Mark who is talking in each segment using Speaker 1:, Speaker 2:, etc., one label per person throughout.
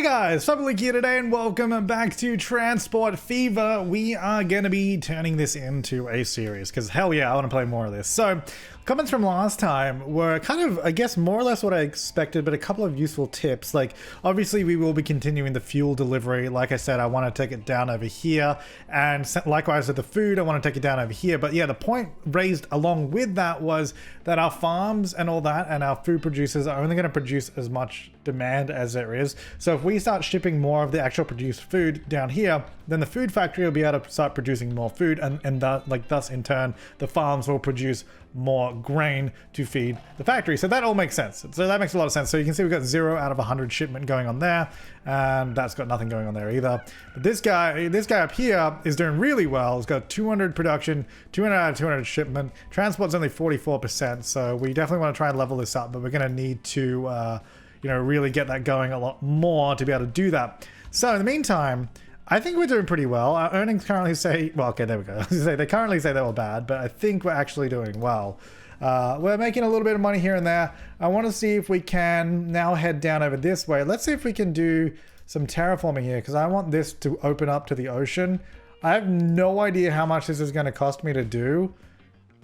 Speaker 1: Hey guys, Flabaliki here today and welcome back to Transport Fever. We are going to be turning this into a series because hell yeah, I want to play more of this. So, comments from last time were kind of, I guess, more or less what I expected, but a couple of useful tips. Like, obviously we will be continuing the fuel delivery. Like I said, I want to take it down over here, and likewise with the food, I want to take it down over here. But yeah, the point raised along with that was that our farms and all that and our food producers are only going to produce as much demand as there is. So if we start shipping more of the actual produced food down here, then the food factory will be able to start producing more food, and that, like, thus in turn the farms will produce more grain to feed the factory. So that all makes sense. So that makes a lot of sense. So you can see we've got 0 out of 100 shipment going on there, and that's got nothing going on there either. But this guy up here is doing really well. He's got 200 production, 200 out of 200 shipment. Transport's only 44%, so we definitely want to try and level this up, but we're going to need to really get that going a lot more to be able to do that. So in the meantime, I think we're doing pretty well. Our earnings currently say, well, okay, there we go. They currently say they were bad, but I think we're actually doing well. We're making a little bit of money here and there. I want to see if we can now head down over this way. Let's see if we can do some terraforming here, because I want this to open up to the ocean. I have no idea how much this is going to cost me to do.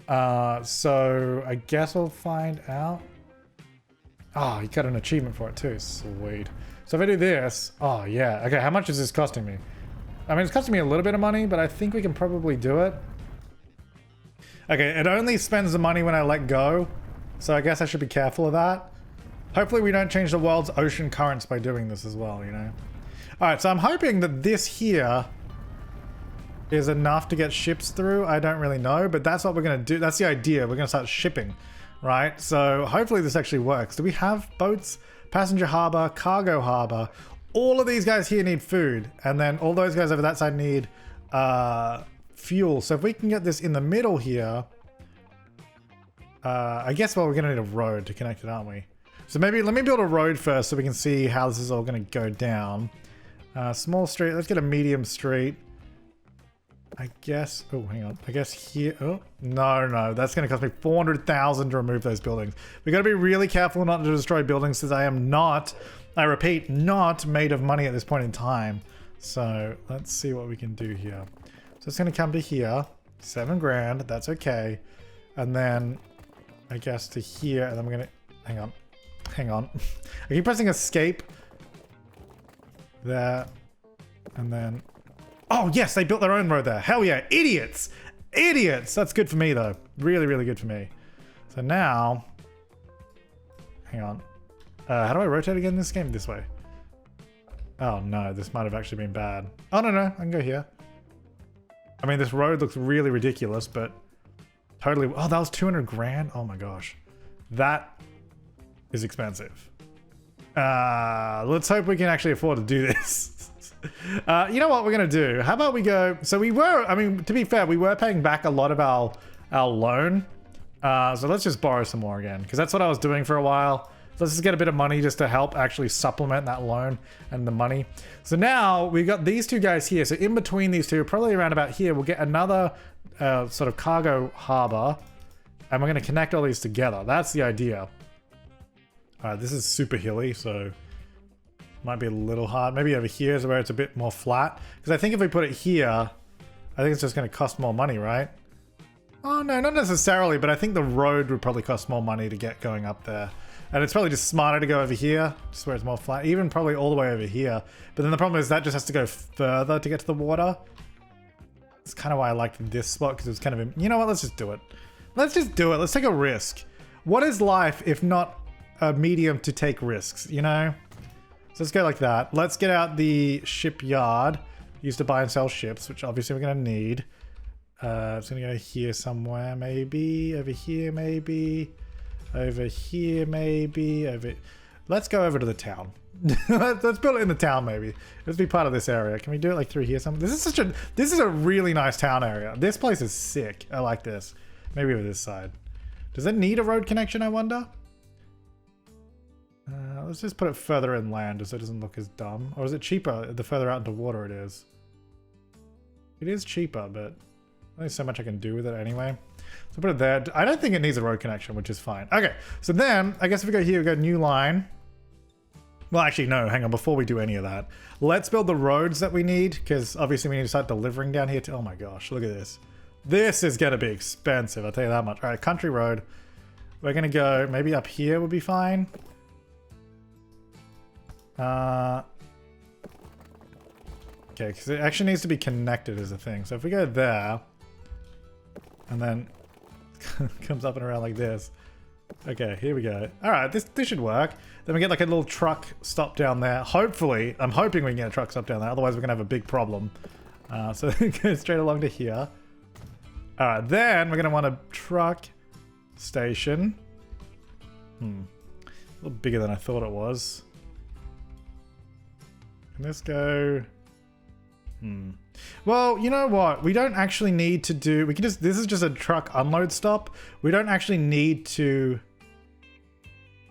Speaker 1: So I guess we'll find out. Oh, you got an achievement for it too. Sweet. So if I do this, oh yeah. Okay, how much is this costing me? I mean, it's costing me a little bit of money, but I think we can probably do it. Okay, it only spends the money when I let go. So I guess I should be careful of that. Hopefully we don't change the world's ocean currents by doing this as well, you know? Alright, so I'm hoping that this here is enough to get ships through. I don't really know, but that's what we're going to do. That's the idea. We're going to start shipping, right? So hopefully this actually works. Do we have boats? Passenger harbor, cargo harbor. All of these guys here need food, and then all those guys over that side need fuel. So if we can get this in the middle here, I guess, well, we're gonna need a road to connect it, aren't we? So maybe let me build a road first so we can see how this is all gonna go down. Small street, let's get a medium street. I guess, oh, hang on. I guess here, oh, no, that's going to cost me 400,000 to remove those buildings. We got to be really careful not to destroy buildings, since I am not, I repeat, not made of money at this point in time. So let's see what we can do here. So it's going to come to here, 7 grand, that's okay. And then I guess to here, and then we're going to, hang on. I keep pressing escape. There, and then, oh, yes, they built their own road there. Hell yeah, idiots! Idiots! That's good for me, though. Really, really good for me. So now, hang on. How do I rotate again in this game? This way. Oh, no, this might have actually been bad. Oh, no, I can go here. I mean, this road looks really ridiculous, but totally... Oh, that was 200 grand? Oh, my gosh. That is expensive. Let's hope we can actually afford to do this. You know what we're going to do? How about we go... So we were... I mean, to be fair, we were paying back a lot of our loan. So let's just borrow some more again, because that's what I was doing for a while. So let's just get a bit of money just to help actually supplement that loan and the money. So now we've got these two guys here. So in between these two, probably around about here, we'll get another sort of cargo harbor. And we're going to connect all these together. That's the idea. This is super hilly, so... might be a little hard. Maybe over here is where it's a bit more flat. Because I think if we put it here, I think it's just going to cost more money, right? Oh, no, not necessarily, but I think the road would probably cost more money to get going up there. And it's probably just smarter to go over here, just where it's more flat. Even probably all the way over here. But then the problem is that just has to go further to get to the water. It's kind of why I liked this spot, because it was kind of... You know what? Let's just do it. Let's just do it. Let's take a risk. What is life if not a medium to take risks, you know? So let's go like that. Let's get out the shipyard. Used to buy and sell ships, which obviously we're going to need. It's going to go here somewhere, maybe. Over here, maybe. Over here, maybe. Let's go over to the town. Let's build it in the town, maybe. Let's be part of this area. Can we do it like through here somewhere? This is a really nice town area. This place is sick. I like this. Maybe over this side. Does it need a road connection, I wonder? Let's just put it further inland so it doesn't look as dumb. Or is it cheaper the further out into water it is? It is cheaper, but there's so much I can do with it anyway. So put it there. I don't think it needs a road connection, which is fine. Okay, so then I guess if we go here, we go new line. Well, actually, no, hang on. Before we do any of that, let's build the roads that we need, because obviously we need to start delivering down here. Oh my gosh, look at this. This is going to be expensive, I'll tell you that much. All right, country road. We're going to go, maybe up here would be fine. Okay, because it actually needs to be connected as a thing. So if we go there, and then comes up and around like this. Okay, here we go. All right, this should work. Then we get like a little truck stop down there. Hopefully, I'm hoping we can get a truck stop down there. Otherwise, we're going to have a big problem. So go straight along to here. All right, then we're going to want a truck station. A little bigger than I thought it was. Can this go? Well, you know what? We don't actually need to do... We can just... This is just a truck unload stop. We don't actually need to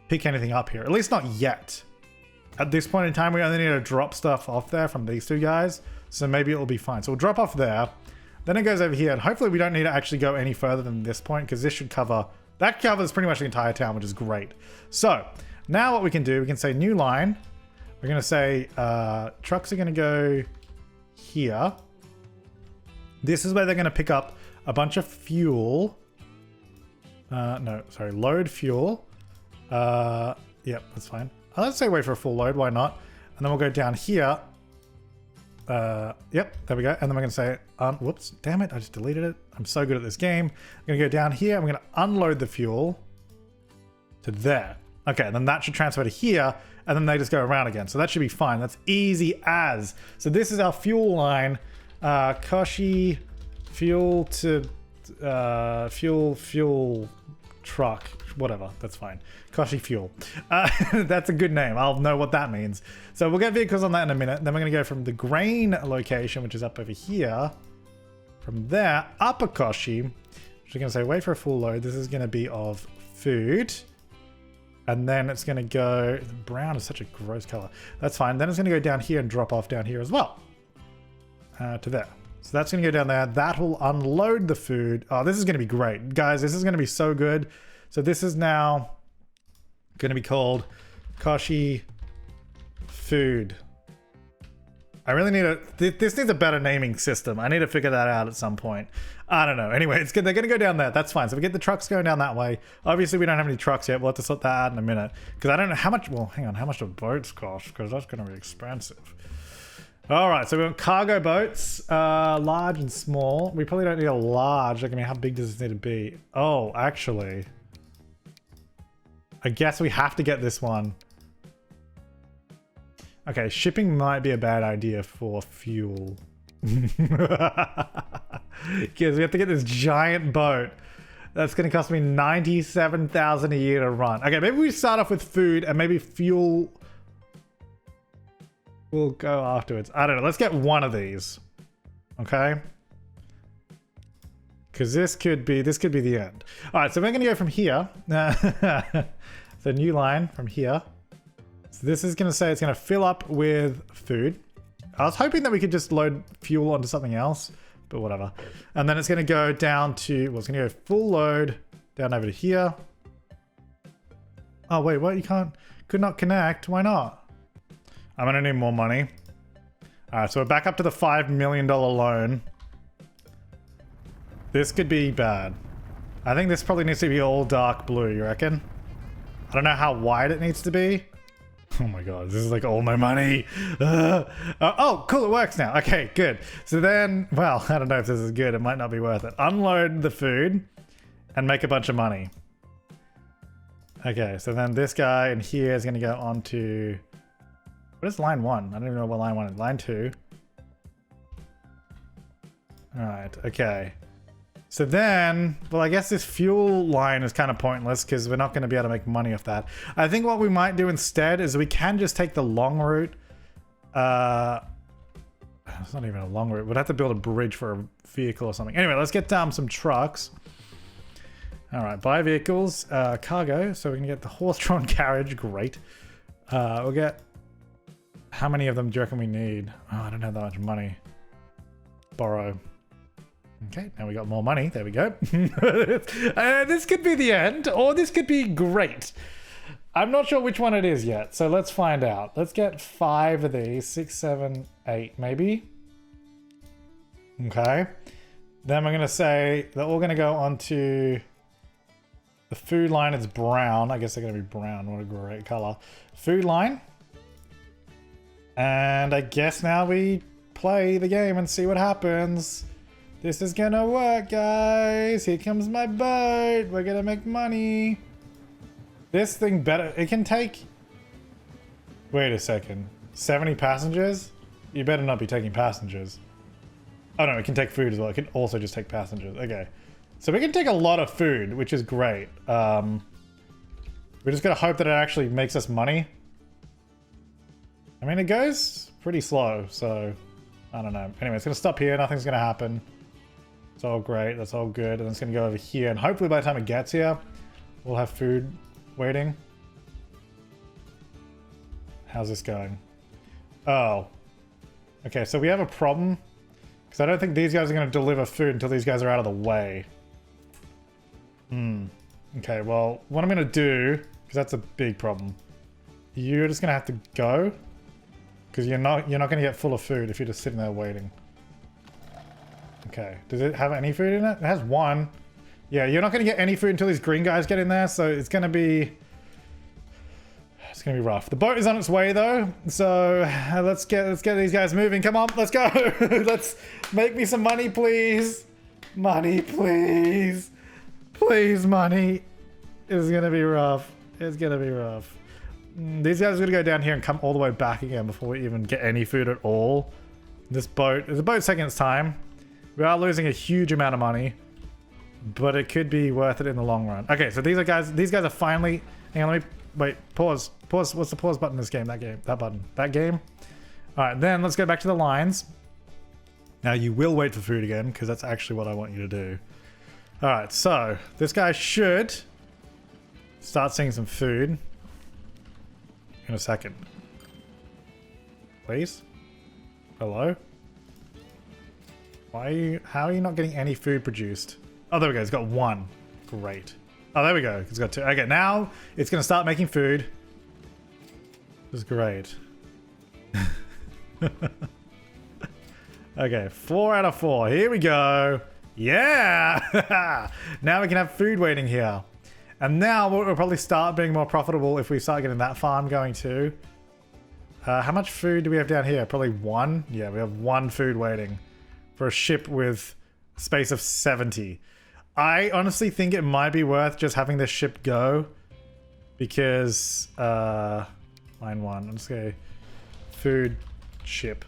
Speaker 1: pick anything up here. At least not yet. At this point in time, we only need to drop stuff off there from these two guys. So maybe it'll be fine. So we'll drop off there. Then it goes over here. And hopefully we don't need to actually go any further than this point, because this should cover... That covers pretty much the entire town, which is great. So now what we can do, we can say new line. We're going to say trucks are going to go here. This is where they're going to pick up a bunch of fuel. No, sorry, load fuel. Yep, that's fine. Let's say wait for a full load, why not? And then we'll go down here. Yep, there we go. And then we're going to say, whoops, damn it, I just deleted it. I'm so good at this game. I'm going to go down here. I'm going to unload the fuel to there. Okay, and then that should transfer to here, and then they just go around again. So that should be fine. That's easy as. So this is our fuel line. Koshi fuel to fuel truck, whatever. That's fine. Koshi fuel. That's a good name. I'll know what that means. So we'll get vehicles on that in a minute. Then we're going to go from the grain location, which is up over here. From there, up a Koshi. Which we're going to say, wait for a full load. This is going to be of food. And then it's going to go... Brown is such a gross color. That's fine. Then it's going to go down here and drop off down here as well. To there. So that's going to go down there. That'll unload the food. Oh, this is going to be great. Guys, this is going to be so good. So this is now going to be called Koshi Food. I really need a... This needs a better naming system. I need to figure that out at some point. I don't know. Anyway, it's good. They're going to go down there. That's fine. So we get the trucks going down that way. Obviously, we don't have any trucks yet. We'll have to sort that out in a minute. Because I don't know how much... Well, hang on. How much do boats cost? Because that's going to be expensive. All right. So we want cargo boats. Large and small. We probably don't need a large. Like, I mean, how big does this need to be? Oh, actually... I guess we have to get this one. Okay, shipping might be a bad idea for fuel. Because we have to get this giant boat. That's going to cost me 97,000 a year to run. Okay, maybe we start off with food and maybe fuel will go afterwards. I don't know. Let's get one of these. Okay? Because this could be the end. All right, so we're going to go from here. So new line from here. So this is going to say it's going to fill up with food. I was hoping that we could just load fuel onto something else, but whatever. And then it's going to go down to, well, it's going to go full load down over to here. Oh, wait, what? You could not connect. Why not? I'm going to need more money. All right, so we're back up to the $5 million loan. This could be bad. I think this probably needs to be all dark blue, you reckon? I don't know how wide it needs to be. Oh my god, this is like all my money. Oh, cool, it works now. Okay, good. So then, well, I don't know if this is good. It might not be worth it. Unload the food and make a bunch of money. Okay, so then this guy in here is going to go on to... What is line 1? I don't even know what line 1 is. Line 2. Alright, okay. So then, well, I guess this fuel line is kind of pointless because we're not going to be able to make money off that. I think what we might do instead is we can just take the long route. It's not even a long route. We'd have to build a bridge for a vehicle or something. Anyway, let's get some trucks. All right, buy vehicles, cargo. So we can get the horse-drawn carriage. Great. We'll get... How many of them do you reckon we need? Oh, I don't have that much money. Borrow. Okay, now we got more money. There we go. This could be the end, or this could be great. I'm not sure which one it is yet, so let's find out. Let's get 5 of these. 6, 7, 8, maybe. Okay. Then we're going to say they're all going to go onto the food line. It's brown. I guess they're going to be brown. What a great color. Food line. And I guess now we play the game and see what happens. This is going to work, guys. Here comes my boat. We're going to make money. This thing better. It can take... Wait a second. 70 passengers? You better not be taking passengers. Oh no, it can take food as well. It can also just take passengers. Okay. So we can take a lot of food, which is great. We're just gonna hope that it actually makes us money. I mean, it goes pretty slow, so I don't know. Anyway, it's gonna stop here. Nothing's gonna happen. It's all great. That's all good. And it's gonna go over here. And hopefully by the time it gets here, we'll have food waiting. How's this going? Oh. Okay, so we have a problem. Because I don't think these guys are going to deliver food until these guys are out of the way. Okay, well, what I'm going to do, because that's a big problem. You're just going to have to go. Because you're not going to get full of food if you're just sitting there waiting. Okay, does it have any food in it? It has 1. Yeah, you're not going to get any food until these green guys get in there, so it's going to be... It's going to be rough. The boat is on its way, though, so let's get these guys moving. Come on, let's go. Let's make me some money, please. Money, please. Please, money. It's going to be rough. It's going to be rough. These guys are going to go down here and come all the way back again before we even get any food at all. The boat's taking its time. We are losing a huge amount of money, but it could be worth it in the long run. Okay, so these guys are finally... Hang on, let me... Wait, pause. Pause. What's the pause button in this game? That game. That button. That game. Alright, then let's go back to the lines. Now you will wait for food again, because that's actually what I want you to do. Alright, so this guy should start seeing some food in a second. Please? Hello? How are you not getting any food produced? Oh, there we go. It's got 1. Great. Oh, there we go. It's got 2. Okay, now it's going to start making food. This is great. Okay, 4 out of 4. Here we go. Yeah! Now we can have food waiting here. And now we'll probably start being more profitable if we start getting that farm going too. How much food do we have down here? Probably 1? Yeah, we have 1 food waiting for a ship with space of 70. I honestly think it might be worth just having this ship go, because line 1. I'm just gonna food ship.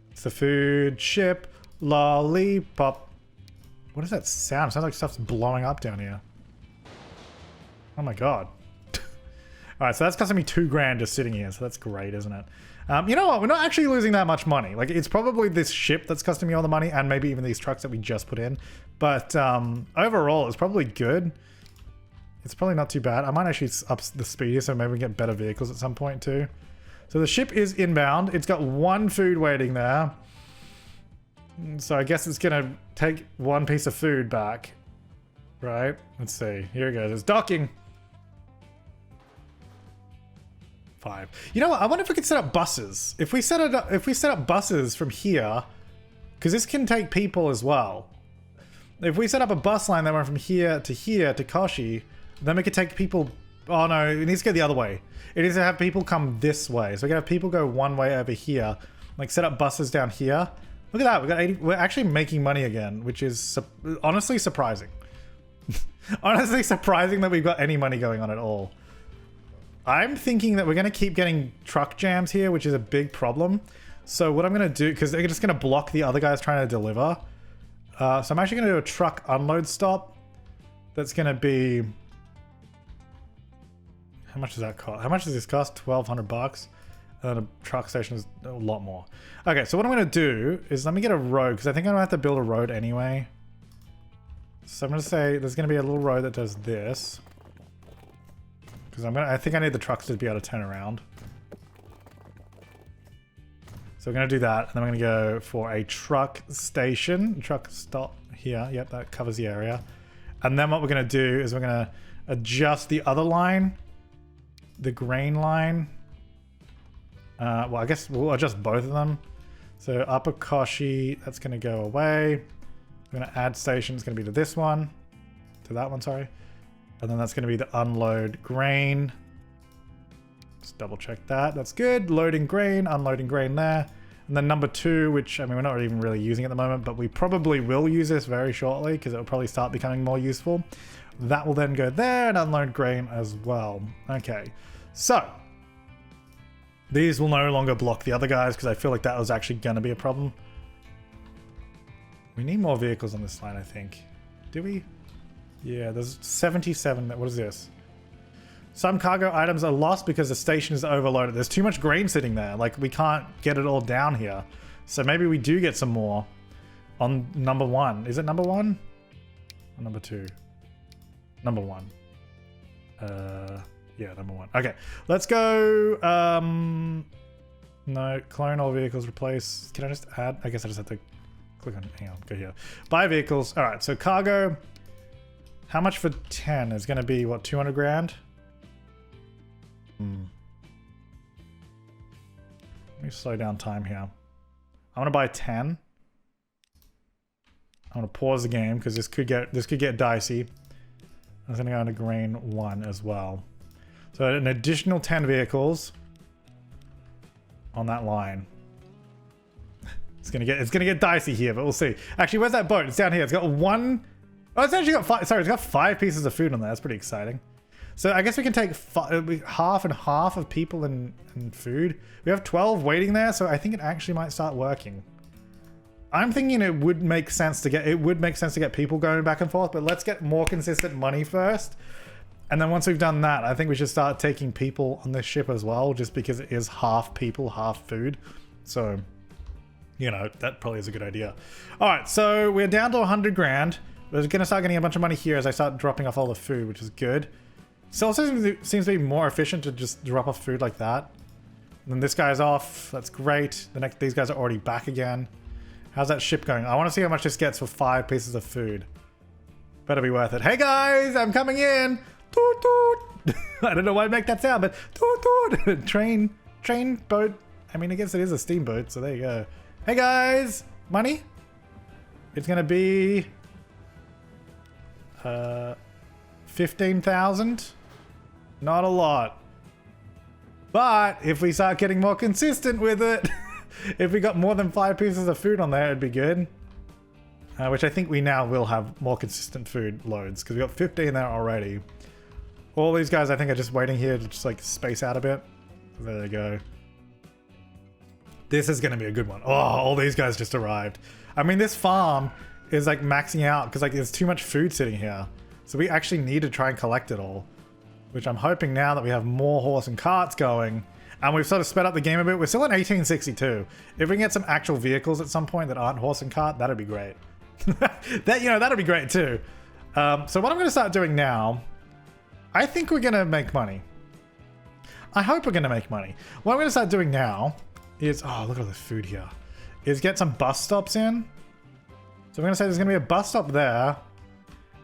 Speaker 1: It's the food ship lollipop. What is that sound? It sounds like stuff's blowing up down here. Oh my god. Alright, so that's costing me $2,000 just sitting here, so that's great, isn't it? You know what? We're not actually losing that much money. Like, it's probably this ship that's costing me all the money, and maybe even these trucks that we just put in. But overall, it's probably good. It's probably not too bad. I might actually up the speed here, so maybe we can get better vehicles at some point too. So the ship is inbound. It's got 1 food waiting there. So I guess it's going to take 1 piece of food back. Right? Let's see. Here it goes. It's docking. 5. You know what? I wonder if we could set up buses. If we set up buses from here, because this can take people as well. If we set up a bus line that went from here to Koshi, then we could take people. Oh no, it needs to go the other way. It needs to have people come this way. So we can have people go one way over here, like set up buses down here. Look at that. We got 80. We're actually making money again, which is honestly surprising. Honestly surprising that we've got any money going on at all. I'm thinking that we're going to keep getting truck jams here, which is a big problem. So what I'm going to do, because they're just going to block the other guys trying to deliver. So I'm actually going to do a truck unload stop. That's going to be... How much does that cost? How much does this cost? 1,200 bucks. And a truck station is a lot more. Okay, so what I'm going to do is let me get a road, because I think I'm going to have to build a road anyway. So I'm going to say there's going to be a little road that does this. Because I think I need the trucks to be able to turn around. So we're going to do that, and then I'm going to go for a truck station. Truck stop here. Yep, that covers the area. And then what we're going to do is we're going to adjust the other line the grain line. Well, I guess we'll adjust both of them. So Upper Koshi, that's going to go away. I'm going to add station. It's going to be to this one. To that one, sorry. And then that's going to be the unload grain. Let's double check that. That's good. Loading grain, unloading grain there. And then number 2, which, I mean, we're not even really using at the moment, but we probably will use this very shortly because it will probably start becoming more useful. That will then go there and unload grain as well. Okay, so these will no longer block the other guys because I feel like that was actually going to be a problem. We need more vehicles on this line, I think. Do we? Yeah, there's 77. What is this? Some cargo items are lost because the station is overloaded. There's too much grain sitting there. Like, we can't get it all down here. So maybe we do get some more on number 1. Is it number 1? Or number 2? Number 1. Yeah, number 1. Okay, let's go. No, clone all vehicles, replace. Can I just add? I guess I just have to click on, hang on, go here. Buy vehicles. All right, so cargo. How much for 10 is going to be, what, 200 grand? Let me slow down time here. I want to buy 10. I want to pause the game because this could get dicey. I'm going to go into grain 1 as well. So an additional 10 vehicles on that line. It's gonna get dicey here, but we'll see. Actually, where's that boat? It's down here. It's got 1. Oh, it's actually got 5. Sorry, it's got 5 pieces of food on there. That's pretty exciting. So I guess we can take half and half of people and food. We have 12 waiting there, so I think it actually might start working. I'm thinking it would make sense to get people going back and forth, but let's get more consistent money first. And then once we've done that, I think we should start taking people on this ship as well, just because it is half people, half food. So, you know, that probably is a good idea. All right, so we're down to 100 grand. We're going to start getting a bunch of money here as I start dropping off all the food, which is good. So also seems to be more efficient to just drop off food like that. And then this guy's off. That's great. These guys are already back again. How's that ship going? I want to see how much this gets for 5 pieces of food. Better be worth it. Hey guys, I'm coming in. Toot toot. I don't know why I make that sound, but toot toot. Train, boat. I mean, I guess it is a steamboat, so there you go. Hey guys, money? It's gonna be 15,000. Not a lot. But if we start getting more consistent with it, if we got more than 5 pieces of food on there, it'd be good. Which I think we now will have more consistent food loads because we got 15 there already. All these guys I think are just waiting here to just like space out a bit. There they go. This is going to be a good one. Oh, all these guys just arrived. I mean, this farm is like maxing out because like there's too much food sitting here. So we actually need to try and collect it all. Which I'm hoping now that we have more horse and carts going. And we've sort of sped up the game a bit. We're still in 1862. If we can get some actual vehicles at some point that aren't horse and cart, that'd be great. That'd be great too. So what I'm going to start doing now, I think we're going to make money. I hope we're going to make money. What I'm going to start doing now is, oh, look at all this food here, is get some bus stops in. So I'm going to say there's going to be a bus stop there,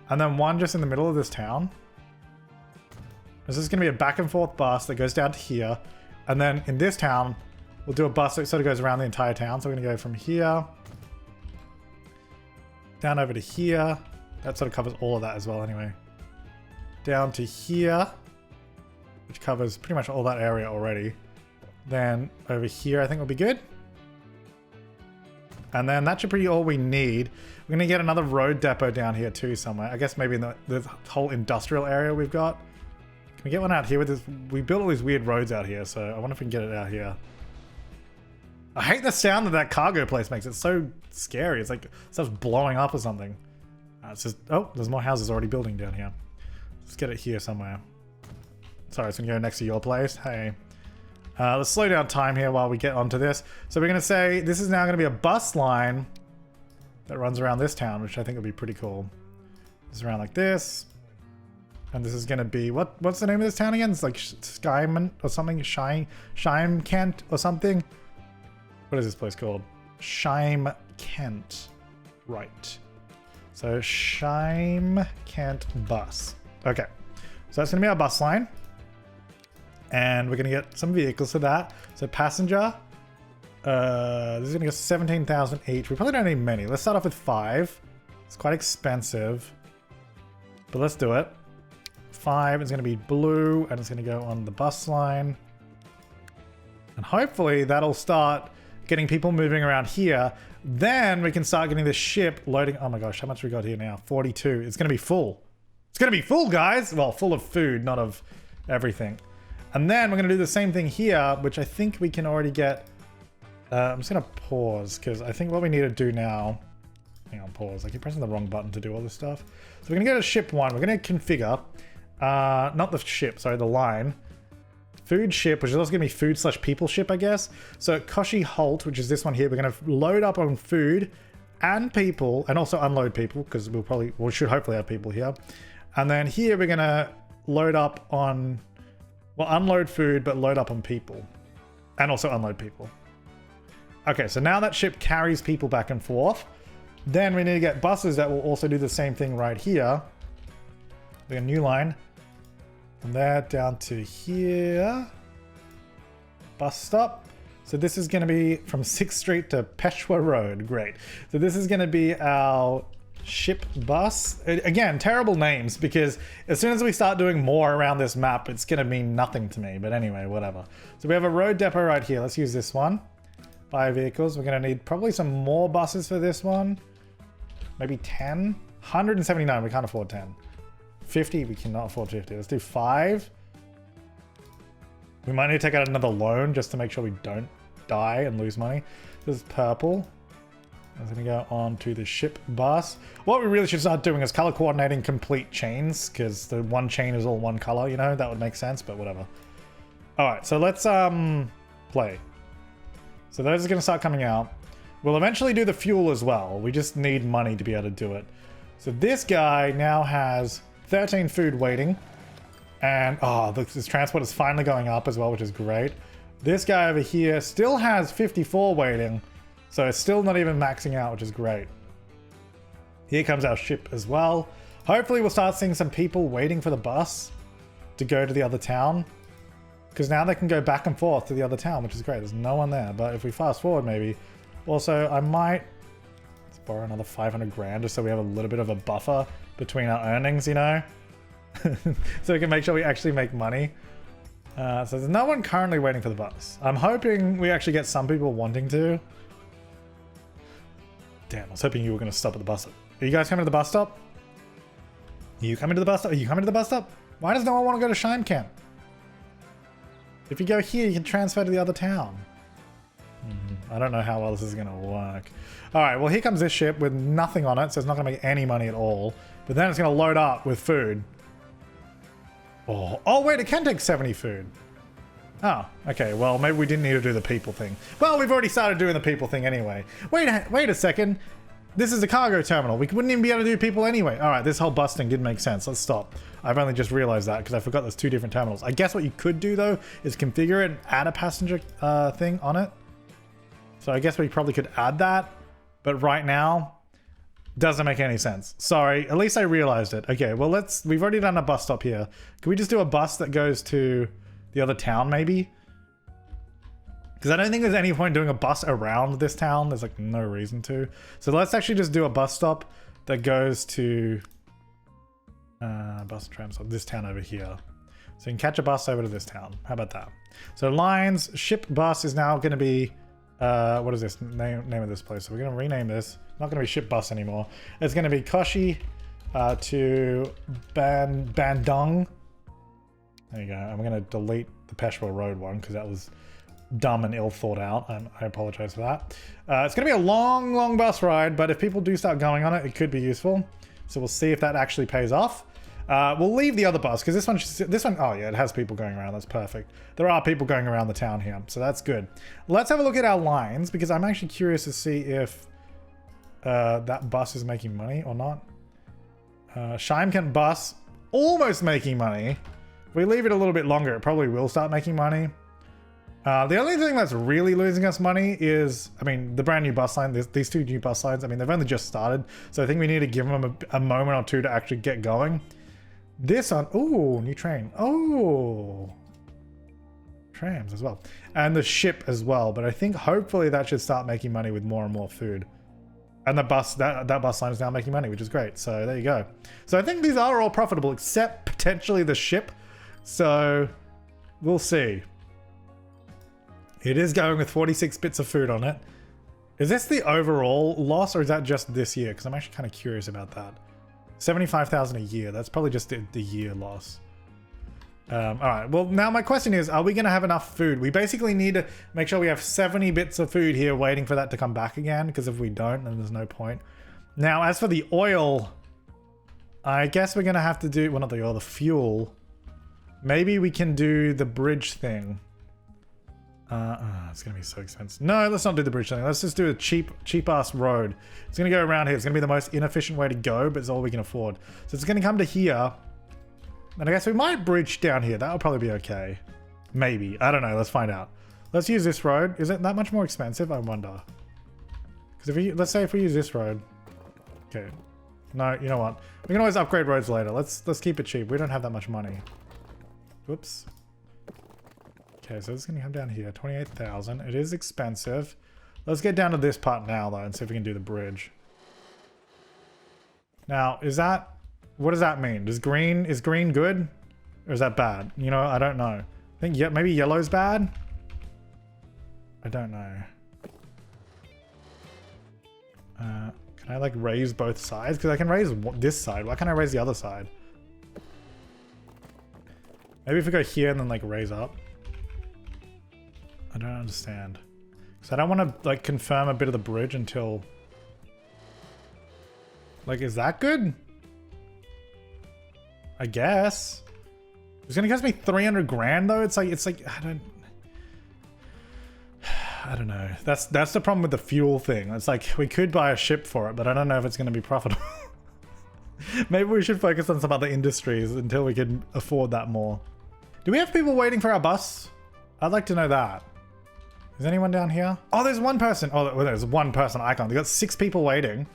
Speaker 1: and then one just in the middle of this town. This is going to be a back and forth bus that goes down to here. And then in this town, we'll do a bus that sort of goes around the entire town. So we're going to go from here down over to here. That sort of covers all of that as well anyway. Down to here, which covers pretty much all that area already. Then over here, I think will be good. And then that should be all we need. We're going to get another road depot down here too somewhere. I guess maybe in the whole industrial area we've got. Can we get one out here with this? We built all these weird roads out here, so I wonder if we can get it out here. I hate the sound that cargo place makes. It's so scary. It's like stuff's blowing up or something. It's just, oh, there's more houses already building down here. Let's get it here somewhere. Sorry, it's going to go next to your place. Hey. Let's slow down time here while we get onto this. So we're going to say this is now going to be a bus line that runs around this town, which I think will be pretty cool. It's around like this. And this is going to be, what's the name of this town again? It's like Skyman or something? Shime Kent or something? What is this place called? Shime Kent. Right. So Shime Kent bus. Okay. So that's going to be our bus line. And we're going to get some vehicles for that. So passenger, this is going to cost 17,000 each. We probably don't need many. Let's start off with 5. It's quite expensive, but let's do it. 5 is going to be blue, and it's going to go on the bus line. And hopefully that'll start getting people moving around here. Then we can start getting the ship loading. Oh my gosh, how much we got here now? 42. It's going to be full. It's going to be full, guys. Well, full of food, not of everything. And then we're going to do the same thing here, which I think we can already get. I'm just going to pause because I think what we need to do now. Hang on, pause. I keep pressing the wrong button to do all this stuff. So we're going to go to ship 1. We're going to configure. Not the ship, sorry, the line. Food ship, which is also going to be food/people ship, I guess. So Koshi Halt, which is this one here, we're going to load up on food and people, and also unload people, because we should hopefully have people here. And then here we're going to load up on, well, unload food, but load up on people. And also unload people. Okay, so now that ship carries people back and forth. Then we need to get buses that will also do the same thing right here. We got a new line. From there down to here. Bus stop. So this is going to be from 6th Street to Peshwa Road. Great. So this is going to be our ship bus. Again, terrible names, because as soon as we start doing more around this map, it's going to mean nothing to me. But anyway, whatever. So we have a road depot right here. Let's use this one. 5 vehicles. We're going to need probably some more buses for this one. Maybe 10. 179. We can't afford 10. 50, we cannot afford 50. Let's do 5. We might need to take out another loan just to make sure we don't die and lose money. This is purple. I'm going to go on to the ship bus. What we really should start doing is color coordinating complete chains, because the one chain is all one color, you know? That would make sense, but whatever. Alright, so let's play. So those are going to start coming out. We'll eventually do the fuel as well. We just need money to be able to do it. So this guy now has 13 food waiting, and this transport is finally going up as well, which is great. This guy over here still has 54 waiting, so it's still not even maxing out, which is great. Here comes our ship as well. Hopefully we'll start seeing some people waiting for the bus to go to the other town, because now they can go back and forth to the other town, which is great. There's no one there, but if we fast forward maybe. Also, I might borrow another 500 grand just so we have a little bit of a buffer between our earnings, you know? So we can make sure we actually make money. So there's no one currently waiting for the bus. I'm hoping we actually get some people wanting to. Damn, I was hoping you were going to stop at the bus stop. Are you guys coming to the bus stop? Are you coming to the bus stop? Are you coming to the bus stop? Why does no one want to go to Shine Camp? If you go here, you can transfer to the other town. I don't know how well this is going to work. Alright, well here comes this ship with nothing on it, so it's not going to make any money at all. But then it's going to load up with food. Oh wait, it can take 70 food. Oh, okay, well maybe we didn't need to do the people thing. Well, we've already started doing the people thing anyway. Wait a second. This is the cargo terminal. We wouldn't even be able to do people anyway. Alright, this whole bus thing didn't make sense. Let's stop. I've only just realized that because I forgot there's 2 different terminals. I guess what you could do though is configure it and add a passenger thing on it. So I guess we probably could add that, but right now, doesn't make any sense. Sorry, at least I realized it. Okay, well we've already done a bus stop here. Can we just do a bus that goes to the other town maybe? Because I don't think there's any point doing a bus around this town. There's like no reason to. So let's actually just do a bus stop that goes to bus tram stop, this town over here. So you can catch a bus over to this town. How about that? So lines, ship bus is now going to be what is this name of this place? So we're going to rename this. Not going to be ship bus anymore. It's going to be Koshi to Bandung. There you go. I'm going to delete the Peshwa Road one because that was dumb and ill thought out. I apologize for that. It's going to be a long bus ride, but if people do start going on it, it could be useful. So we'll see if that actually pays off. We'll leave the other bus because this one, oh yeah, it has people going around. That's perfect. There are people going around the town here, so that's good. Let's have a look at our lines because I'm actually curious to see if that bus is making money or not. Shimkent bus, almost making money. If we leave it a little bit longer, it probably will start making money. The only thing that's really losing us money is, I mean, the brand new bus line, these 2 new bus lines, I mean, they've only just started. So I think we need to give them a moment or 2 to actually get going. This one, ooh, new train. Oh. Trams as well. And the ship as well. But I think hopefully that should start making money with more and more food. And the bus, that bus line is now making money, which is great. So there you go. So I think these are all profitable except potentially the ship. So we'll see. It is going with 46 bits of food on it. Is this the overall loss or is that just this year? Because I'm actually kind of curious about that. 75,000 a year. That's probably just the year loss. All right. Well, now my question is, are we going to have enough food? We basically need to make sure we have 70 bits of food here waiting for that to come back again. Because if we don't, then there's no point. Now, as for the oil, I guess we're going to have to do, well, not the oil, the fuel. Maybe we can do the bridge thing. It's going to be so expensive. No, let's not do the bridge thing. Let's just do a cheap ass road. It's going to go around here. It's going to be the most inefficient way to go, but it's all we can afford. So it's going to come to here. And I guess we might bridge down here. That'll probably be okay. Maybe. I don't know. Let's find out. Let's use this road. Is it that much more expensive? I wonder. Because if we, let's say if we use this road. Okay. No, you know what? We can always upgrade roads later. Let's keep it cheap. We don't have that much money. Whoops. Okay, so it's going to come down here. 28,000. It is expensive. Let's get down to this part now, though, and see if we can do the bridge. Now, is that... What does that mean? Is green good? Or is that bad? You know, I don't know. I think maybe yellow's bad? I don't know. Can I, like, raise both sides? Because I can raise this side. Why can't I raise the other side? Maybe if we go here and then, like, raise up. I don't understand. Because I don't want to, like, confirm a bit of the bridge until... Like, is that good? I guess. It's gonna cost me 300 grand though. It's like I don't know. That's the problem with the fuel thing. It's like we could buy a ship for it, but I don't know if it's gonna be profitable. Maybe we should focus on some other industries until we can afford that more. Do we have people waiting for our bus? I'd like to know that. Is anyone down here? Oh, there's one person. Oh, well, there's one person icon. They got 6 people waiting.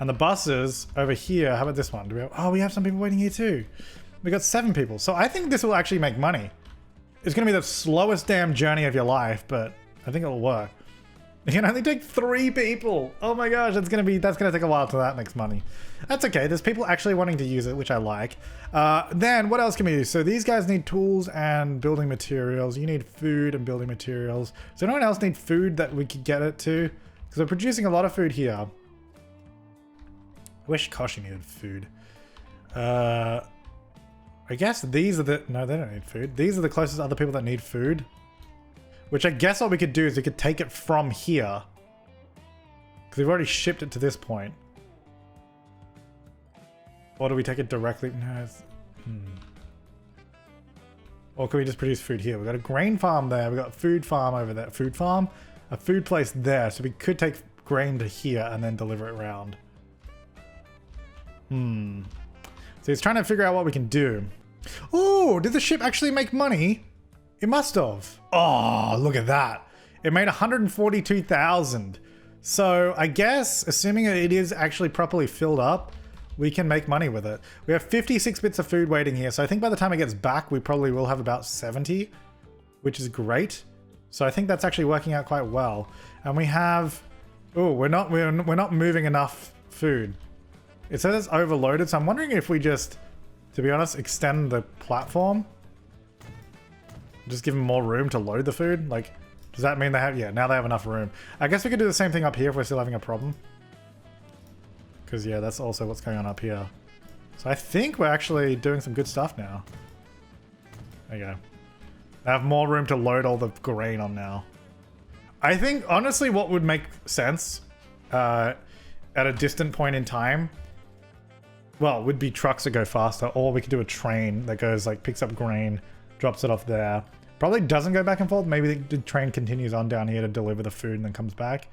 Speaker 1: And the buses over here, how about this one? Do we have, oh, we have some people waiting here too. We got 7 people. So I think this will actually make money. It's going to be the slowest damn journey of your life, but I think it'll work. It can only take 3 people. Oh my gosh, that's going to take a while till that makes money. That's okay. There's people actually wanting to use it, which I like. Then what else can we use? So these guys need tools and building materials. You need food and building materials. Does anyone else need food that we could get it to? Because we're producing a lot of food here. I wish Koshi needed food. I guess these are the... No, they don't need food. These are the closest other people that need food. Which I guess what we could do is we could take it from here. Because we've already shipped it to this point. Or do we take it directly? No, it's... Or can we just produce food here? We've got a grain farm there. We've got a food farm over there. Food farm? A food place there. So we could take grain to here and then deliver it around. So he's trying to figure out what we can do. Oh, did the ship actually make money? It must have. Oh, look at that. It made 142,000. So I guess, assuming it is actually properly filled up, we can make money with it. We have 56 bits of food waiting here. So I think by the time it gets back, we probably will have about 70, which is great. So I think that's actually working out quite well. And we have, oh, we're not moving enough food. It says it's overloaded, so I'm wondering if we just, to be honest, extend the platform. Just give them more room to load the food. Like, does that mean they have, yeah, now they have enough room. I guess we could do the same thing up here if we're still having a problem. Because, yeah, that's also what's going on up here. So I think we're actually doing some good stuff now. There you go. I have more room to load all the grain on now. I think, honestly, what would make sense at a distant point in time, well, would be trucks that go faster, or we could do a train that goes, like, picks up grain, drops it off there. Probably doesn't go back and forth. Maybe the train continues on down here to deliver the food and then comes back.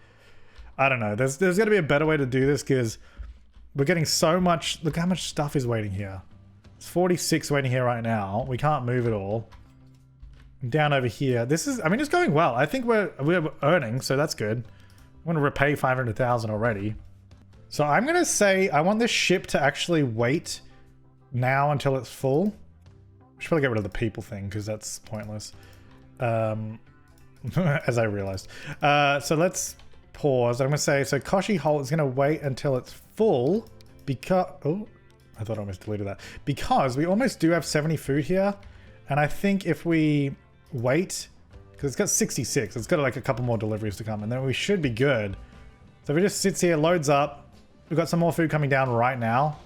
Speaker 1: I don't know. There's got to be a better way to do this because we're getting so much. Look how much stuff is waiting here. It's 46 waiting here right now. We can't move it all. Down over here. This is, I mean, it's going well. I think we're earning, so that's good. I'm going to repay 500,000 already. So I'm going to say I want this ship to actually wait now until it's full. should probably get rid of the people thing because that's pointless. As I realized. So let's pause. I'm going to say, so Koshi Hole is going to wait until it's full because... Oh, I thought I almost deleted that. Because we almost do have 70 food here. And I think if we wait, because it's got 66, it's got like a couple more deliveries to come, and then we should be good. So if it just sits here, loads up, we've got some more food coming down right now.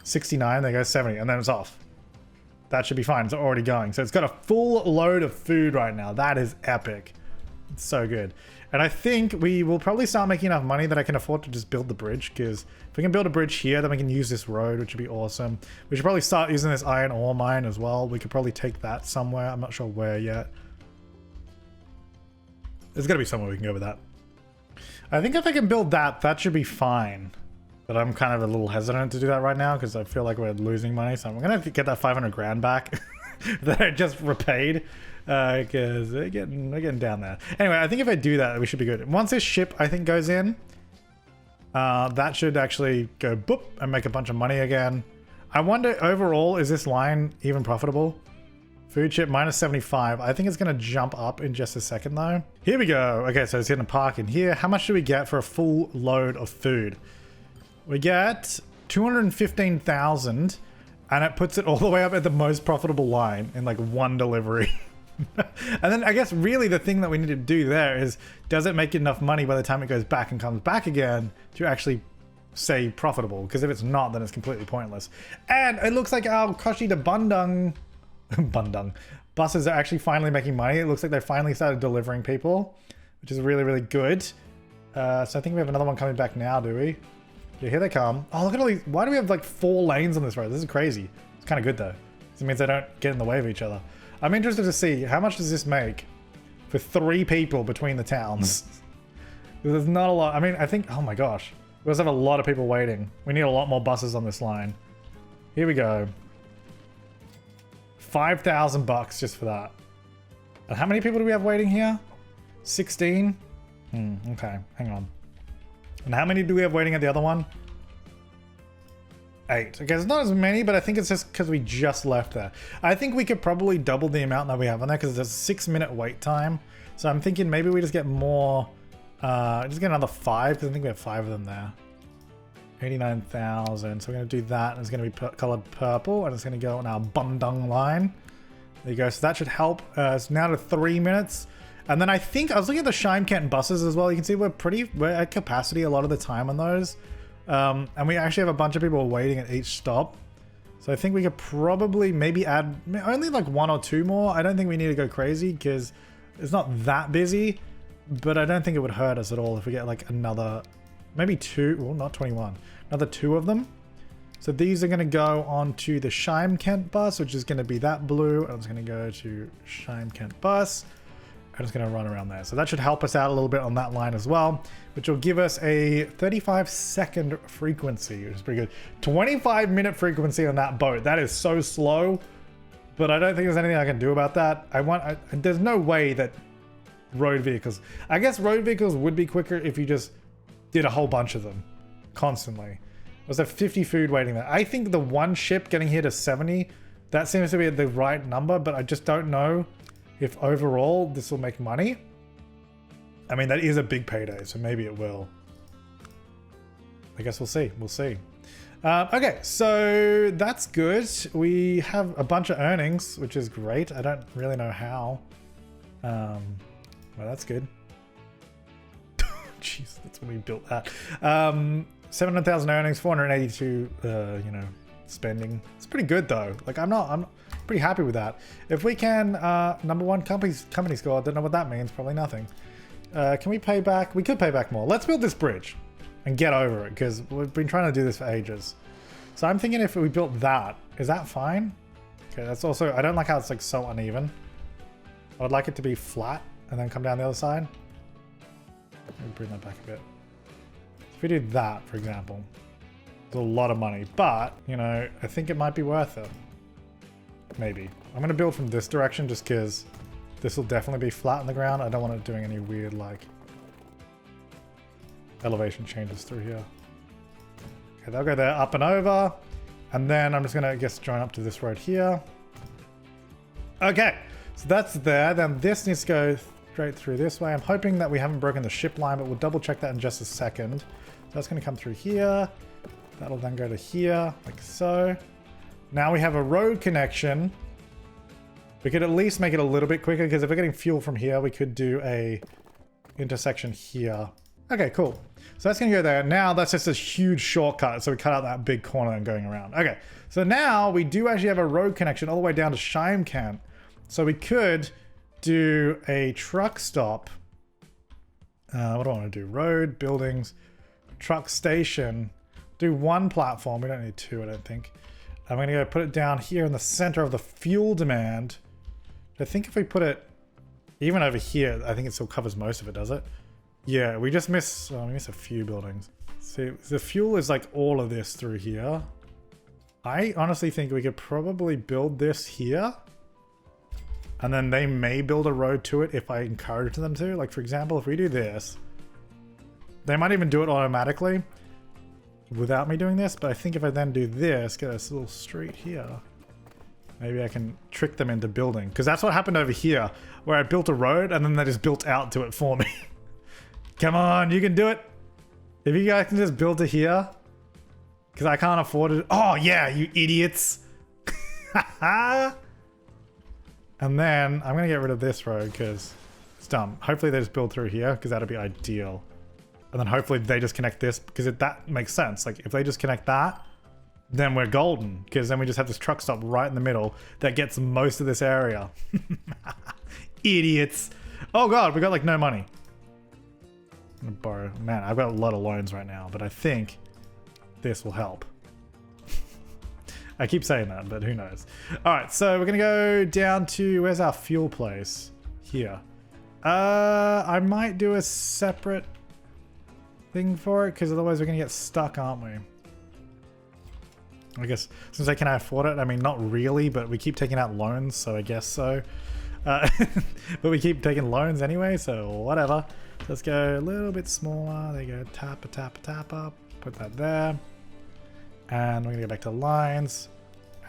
Speaker 1: 69, there goes 70, and then it's off. That should be fine. It's already going. So it's got a full load of food right now. That is epic. It's so good. And I think we will probably start making enough money that I can afford to just build the bridge, because if we can build a bridge here, then we can use this road, which would be awesome. We should probably start using this iron ore mine as well. We could probably take that somewhere. I'm not sure where yet. There's got to be somewhere we can go with that. I think if I can build that, that should be fine. But I'm kind of a little hesitant to do that right now because I feel like we're losing money. So I'm going to get that 500 grand back that I just repaid. Because they're getting down there. Anyway, I think if I do that, we should be good. Once this ship, I think, goes in, that should actually go boop and make a bunch of money again. I wonder, overall, is this line even profitable? Food ship minus 75. I think it's going to jump up in just a second, though. Here we go. Okay, so it's going to park in here. How much do we get for a full load of food? We get 215,000, and it puts it all the way up at the most profitable line in like one delivery. And then I guess really the thing that we need to do there is, does it make enough money by the time it goes back and comes back again to actually say profitable? Because if it's not, then it's completely pointless. And it looks like our Koshi to Bundung buses are actually finally making money. It looks like they finally started delivering people, which is really, really good. So I think we have another one coming back now, do we? Yeah, here they come. Oh, look at all these. Why do we have like 4 lanes on this road? This is crazy. It's kind of good though. It means they don't get in the way of each other. I'm interested to see how much does this make for 3 people between the towns. There's not a lot. I mean, I think, oh my gosh, we also have a lot of people waiting. We need a lot more buses on this line. Here we go. 5,000 bucks just for that. And how many people do we have waiting here? 16. Okay, hang on. And how many do we have waiting at the other one? 8. Okay, it's not as many, but I think it's just because we just left there. I think we could probably double the amount that we have on there because there's a 6-minute wait time. So I'm thinking maybe we just get more, just get another 5 because I think we have 5 of them there. 89,000. So we're going to do that, and it's going to be colored purple, and it's going to go on our Bundung line. There you go. So that should help. It's now to 3 minutes. And then I think I was looking at the Shimekent buses as well. You can see we're at capacity a lot of the time on those. And we actually have a bunch of people waiting at each stop. So I think we could probably maybe add only like 1 or 2 more. I don't think we need to go crazy because it's not that busy, but I don't think it would hurt us at all if we get like another, maybe 2, well, not 21, another 2 of them. So these are going to go onto the Shimekent bus, which is going to be that blue. And it's going to go to Shimekent bus. I'm just going to run around there. So that should help us out a little bit on that line as well, which will give us a 35-second frequency, which is pretty good. 25-minute frequency on that boat. That is so slow, but I don't think there's anything I can do about that. There's no way that road vehicles... I guess road vehicles would be quicker if you just did a whole bunch of them constantly. Was there 50 food waiting there? I think the one ship getting here to 70, that seems to be the right number, but I just don't know if overall this will make money. I mean, that is a big payday, so maybe it will. I guess we'll see. We'll see. Okay, so that's good. We have a bunch of earnings, which is great. I don't really know how. Well, that's good. Jeez, that's when we built that. 700,000 earnings, 482, spending. It's pretty good though. Like I'm pretty happy with that. If we can, number 1 company score, I don't know what that means, probably nothing. Can we pay back? We could pay back more. Let's build this bridge and get over it because we've been trying to do this for ages. So I'm thinking if we built that, is that fine? Okay, that's also, I don't like how it's like so uneven. I would like it to be flat and then come down the other side. Let me bring that back a bit. If we do that, for example, it's a lot of money, but, I think it might be worth it. Maybe. I'm going to build from this direction just because this will definitely be flat on the ground. I don't want it doing any weird, like, elevation changes through here. Okay, they'll go there, up and over. And then I'm just going to, I guess, join up to this road here. Okay, so that's there. Then this needs to go straight through this way. I'm hoping that we haven't broken the ship line, but we'll double check that in just a second. So that's going to come through here. That'll then go to here, like so. Now we have a road connection. We could at least make it a little bit quicker, because if we're getting fuel from here, we could do a intersection here. Okay, cool. So that's going to go there. Now that's just a huge shortcut. So we cut out that big corner and going around. Okay, so now we do actually have a road connection all the way down to Shimekant. So we could do a truck stop. What do I want to do? Road, buildings, truck station. Do one platform. We don't need two, I don't think. I'm going to go put it down here in the center of the fuel demand. I think if we put it even over here, I think it still covers most of it, does it? Yeah, we just miss, we miss a few buildings. See, the fuel is like all of this through here. I honestly think we could probably build this here. And then they may build a road to it if I encourage them to. Like, for example, if we do this, they might even do it automatically without me doing this. But I think if I then do this, get this little street here, maybe I can trick them into building. Because that's what happened over here, where I built a road and then they just built out to it for me. Come on, you can do it. If you guys can just build to here. Because I can't afford it. Oh, yeah, you idiots. And then I'm going to get rid of this road because it's dumb. Hopefully they just build through here because that'd be ideal. And then hopefully they just connect this because that makes sense. Like if they just connect that, then we're golden. Because then we just have this truck stop right in the middle that gets most of this area. Idiots. Oh God, we got like no money. I'm gonna borrow. Man, I've got a lot of loans right now, but I think this will help. I keep saying that, but who knows. All right, so we're gonna go down to, where's our fuel place? Here. I might do a separate thing for it, because otherwise we're gonna get stuck, aren't we? I guess, since I can afford it, I mean, not really, but we keep taking out loans, so I guess so. But we keep taking loans anyway, so whatever. Let's go a little bit smaller. There you go, tap, tap, tap up. Put that there. And we're gonna go back to lines.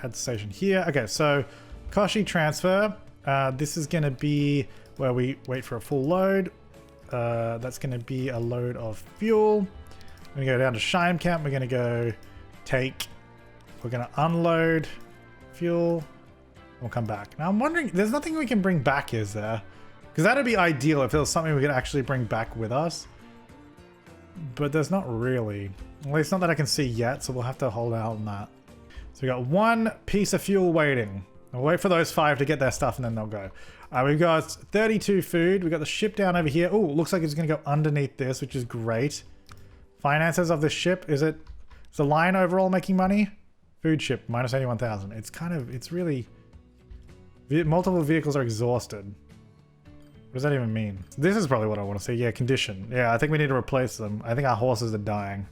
Speaker 1: Add station here. Okay, so Koshi transfer. This is gonna be where we wait for a full load. That's gonna be a load of fuel. We're gonna go down to Shimekant. We're gonna go take. We're gonna unload fuel. We'll come back. Now I'm wondering, there's nothing we can bring back, is there? Because that'd be ideal if there was something we could actually bring back with us. But there's not really. At least not that I can see yet, so we'll have to hold out on that. So we got one piece of fuel waiting. We'll wait for those 5 to get their stuff and then they'll go. We've got 32 food. We've got the ship down over here. Oh, looks like it's going to go underneath this, which is great. Finances of this ship. Is the line overall making money? Food ship, minus 81,000. It's kind of, it's really... Multiple vehicles are exhausted. What does that even mean? This is probably what I want to see. Yeah, condition. Yeah, I think we need to replace them. I think our horses are dying.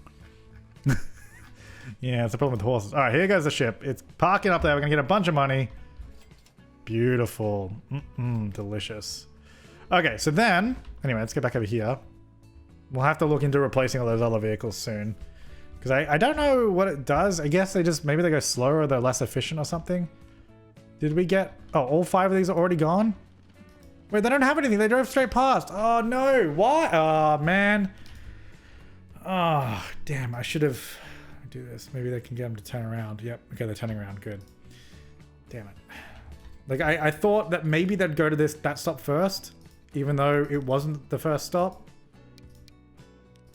Speaker 1: Yeah, it's a problem with horses. All right, here goes the ship. It's parking up there. We're going to get a bunch of money. Beautiful. Delicious. Okay, so then... Anyway, let's get back over here. We'll have to look into replacing all those other vehicles soon. Because I don't know what it does. I guess they just... Maybe they go slower or they're less efficient or something. Did we get... Oh, all 5 of these are already gone? Wait, they don't have anything. They drove straight past. Oh, no. Why? Oh, man. Oh, damn. I should have... Do this. Maybe they can get them to turn around. Yep. Okay, they're turning around. Good. Damn it. Like, I thought that maybe they'd go to that stop first, even though it wasn't the first stop.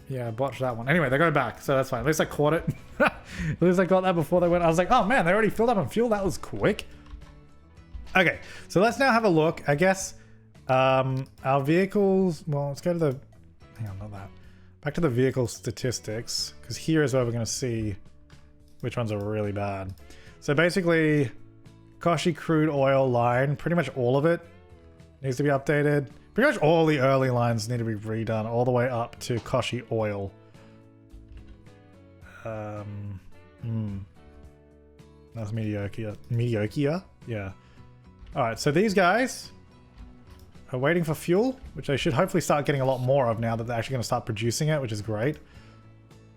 Speaker 1: Yeah, botched that one. Anyway, they're going back, so that's fine. At least I caught it. At least I got that before they went. I was like, oh man, they already filled up on fuel. That was quick. Okay, so let's now have a look. I guess our vehicles... Well, let's go to the... Hang on, not that. Back to the vehicle statistics, because here is where we're going to see which ones are really bad. So basically, Koshi crude oil line, pretty much all of it needs to be updated. Pretty much all the early lines need to be redone, all the way up to Koshi oil. That's mediocre. Mediocre? Yeah. Alright, so these guys are waiting for fuel, which they should hopefully start getting a lot more of now that they're actually going to start producing it, which is great.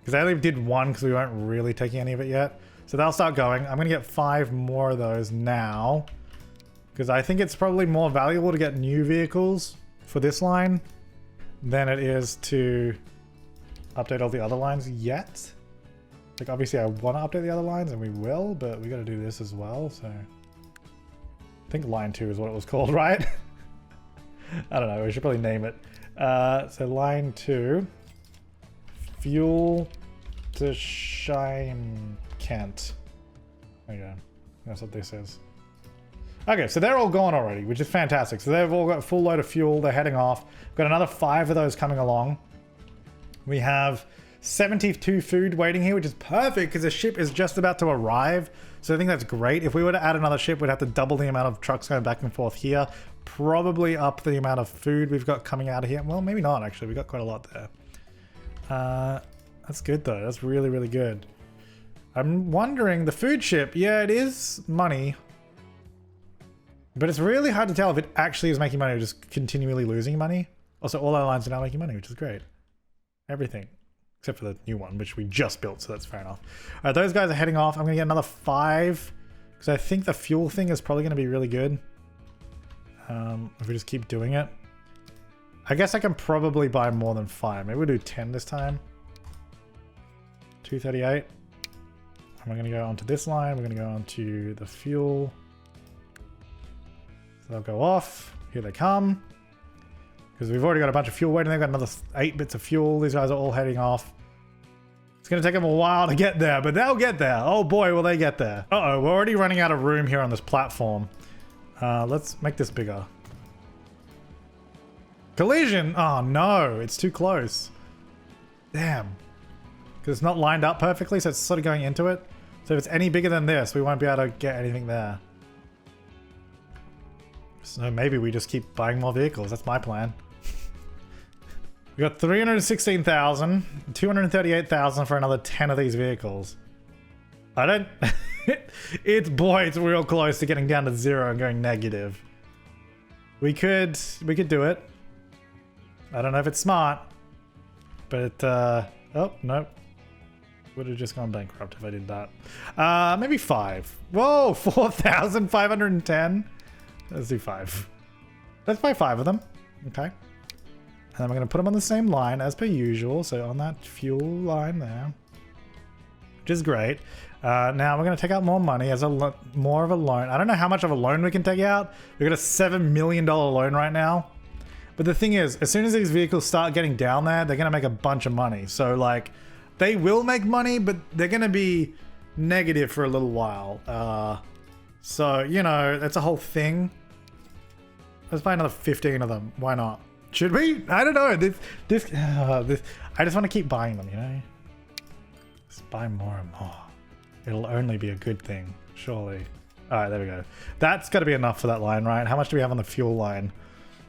Speaker 1: Because they only did 1 because we weren't really taking any of it yet. So they'll start going. I'm going to get 5 more of those now. Because I think it's probably more valuable to get new vehicles for this line than it is to update all the other lines yet. Like, obviously I want to update the other lines, and we will, but we got to do this as well, so... I think line 2 is what it was called, right? I don't know, we should probably name it. So line 2, fuel to shine Kent. There you go. That's what this is. Okay, so they're all gone already, which is fantastic. So they've all got a full load of fuel. They're heading off. We've got another 5 of those coming along. We have 72 food waiting here, which is perfect because the ship is just about to arrive. So I think that's great. If we were to add another ship, we'd have to double the amount of trucks going back and forth here. Probably up the amount of food we've got coming out of here. Well, maybe not, actually. We've got quite a lot there. That's good, though. That's really, really good. I'm wondering, the food ship, yeah, it is money. But it's really hard to tell if it actually is making money or just continually losing money. Also, all our lines are now making money, which is great. Everything. Except for the new one, which we just built, so that's fair enough. All right, those guys are heading off. I'm going to get another 5. Because I think the fuel thing is probably going to be really good. If we just keep doing it. I guess I can probably buy more than 5. Maybe we'll do 10 this time. 238. And we're going to go onto this line. We're going to go onto the fuel. So they'll go off. Here they come. Because we've already got a bunch of fuel waiting. They've got another 8 bits of fuel. These guys are all heading off. It's going to take them a while to get there, but they'll get there. Oh boy, will they get there. Uh-oh, we're already running out of room here on this platform. Let's make this bigger. Collision! Oh no, it's too close. Damn. Because it's not lined up perfectly, so it's sort of going into it. So if it's any bigger than this, we won't be able to get anything there. So maybe we just keep buying more vehicles. That's my plan. We got 316,000, 238,000 for another 10 of these vehicles. I don't... it's real close to getting down to 0 and going negative. We could do it. I don't know if it's smart, but oh, nope. Would have just gone bankrupt if I did that. Maybe 5. Whoa, 4,510. Let's do 5. Let's buy 5 of them. Okay. And then we're going to put them on the same line as per usual. So on that fuel line there. Which is great. Now we're going to take out more money as more of a loan. I don't know how much of a loan we can take out. We've got a $7 million loan right now. But the thing is, as soon as these vehicles start getting down there, they're going to make a bunch of money. So like, they will make money, but they're going to be negative for a little while. So, you know, that's a whole thing. Let's buy another 15 of them. Why not? Should we? I don't know. This I just want to keep buying them, you know? Just buy more and more. It'll only be a good thing, surely. All right, there we go. That's got to be enough for that line, right? How much do we have on the fuel line?